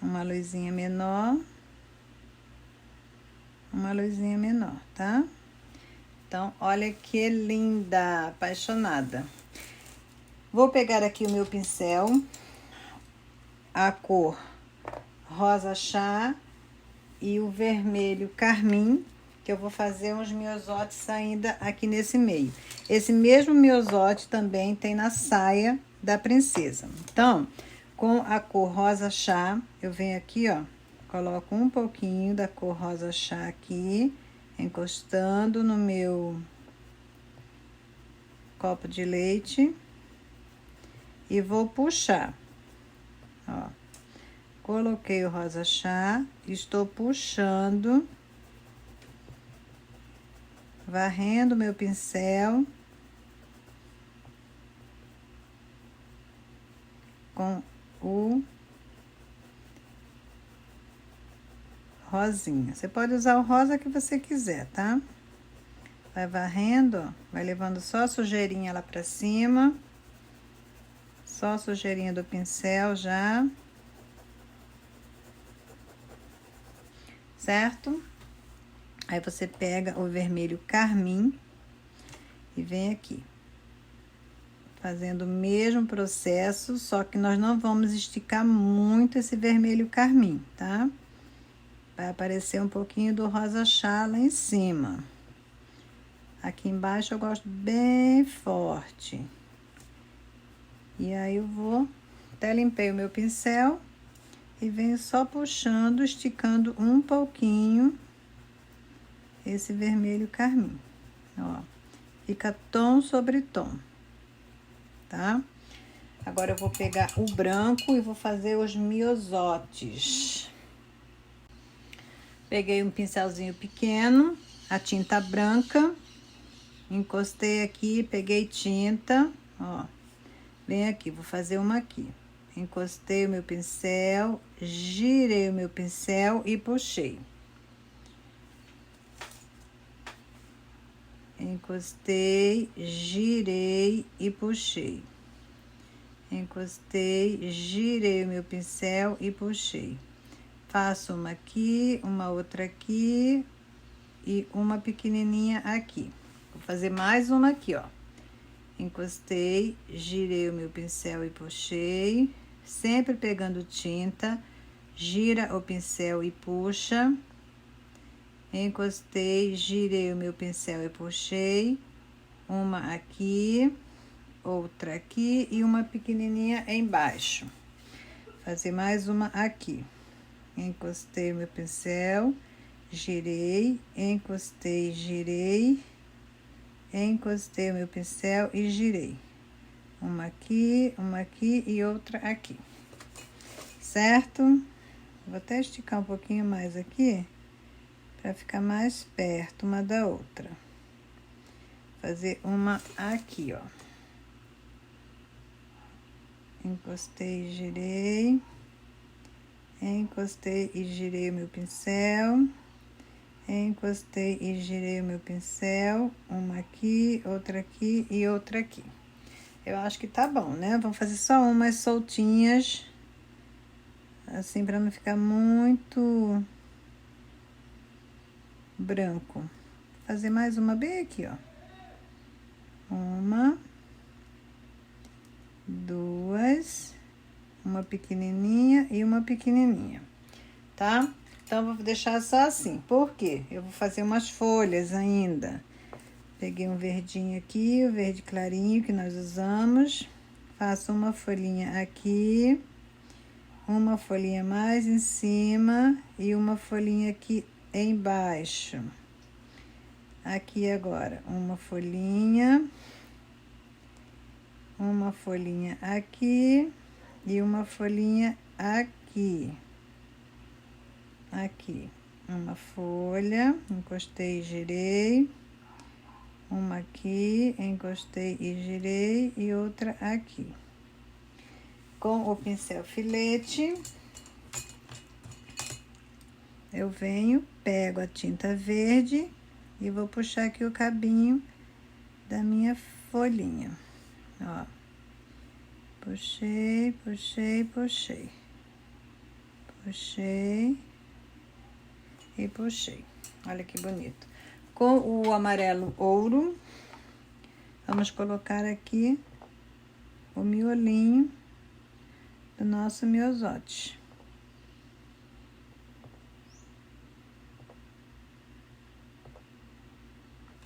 uma luzinha menor, uma luzinha menor, tá? Então, olha que linda, apaixonada. Vou pegar aqui o meu pincel, a cor rosa chá e o vermelho carmim, que eu vou fazer uns miosotes ainda aqui nesse meio. Esse mesmo miosote também tem na saia da princesa. Então, com a cor rosa chá, eu venho aqui, ó, coloco um pouquinho da cor rosa chá aqui, encostando no meu copo de leite e vou puxar, ó. Coloquei o rosa chá, estou puxando, varrendo meu pincel com o rosinha. Você pode usar o rosa que você quiser, tá? Vai varrendo, ó, vai levando só a sujeirinha lá pra cima. Só a sujeirinha do pincel já. Certo? Aí você pega o vermelho carmim e vem aqui. Fazendo o mesmo processo, só que nós não vamos esticar muito esse vermelho carmim, tá? Vai aparecer um pouquinho do rosa chá lá em cima. Aqui embaixo eu gosto bem forte. E aí eu vou, até limpei o meu pincel e venho só puxando, esticando um pouquinho esse vermelho carmim, ó. Fica tom sobre tom, tá? Agora eu vou pegar o branco e vou fazer os miosotes. Peguei um pincelzinho pequeno, a tinta branca, encostei aqui, peguei tinta, ó. Vem aqui, vou fazer uma aqui. encostei o meu pincel, girei o meu pincel e puxei. Encostei, girei e puxei. Encostei, girei o meu pincel e puxei. Faço uma aqui, uma outra aqui e uma pequenininha aqui. Vou fazer mais uma aqui, ó. Encostei, girei o meu pincel e puxei, sempre pegando tinta, gira o pincel e puxa. Encostei, girei o meu pincel e puxei, uma aqui, outra aqui e uma pequenininha embaixo. Fazer mais uma aqui. Encostei o meu pincel, girei, encostei, girei, encostei o meu pincel e girei. Uma aqui e outra aqui. Certo? Vou até esticar um pouquinho mais aqui, para ficar mais perto uma da outra. Fazer uma aqui, ó. Encostei, girei. Encostei e girei o meu pincel. Encostei e girei o meu pincel. Uma aqui, outra aqui e outra aqui. Eu acho que tá bom, né? Vamos fazer só umas soltinhas. Assim, para não ficar muito branco. Vou fazer mais uma bem aqui, ó. Uma, duas, uma pequenininha e uma pequenininha, tá? Então, vou deixar só assim. Por quê? Eu vou fazer umas folhas ainda. Peguei um verdinho aqui, o verde clarinho que nós usamos. Faço uma folhinha aqui, uma folhinha mais em cima e uma folhinha aqui embaixo. Aqui agora, uma folhinha aqui e uma folhinha aqui. Aqui, uma folha, encostei e girei. Uma aqui, encostei e girei e outra aqui. Com o pincel filete, eu venho, pego a tinta verde e vou puxar aqui o cabinho da minha folhinha, ó. Puxei, puxei, puxei. Puxei e puxei. Olha que bonito. Com o amarelo ouro, vamos colocar aqui o miolinho do nosso miosote.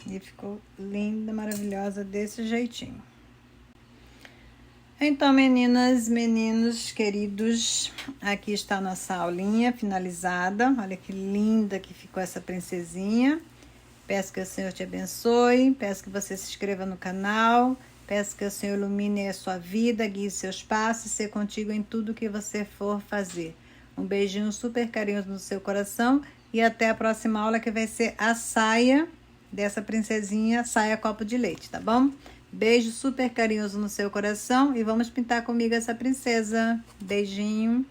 E ficou linda, maravilhosa desse jeitinho. Então, meninas, meninos queridos, aqui está a nossa aulinha finalizada. Olha que linda que ficou essa princesinha. Peço que o Senhor te abençoe, peço que você se inscreva no canal, peço que o Senhor ilumine a sua vida, guie seus passos, seja contigo em tudo que você for fazer. Um beijinho super carinhoso no seu coração e até a próxima aula, que vai ser a saia dessa princesinha, saia copo de leite, tá bom? Beijo super carinhoso no seu coração e vamos pintar comigo essa princesa. Beijinho.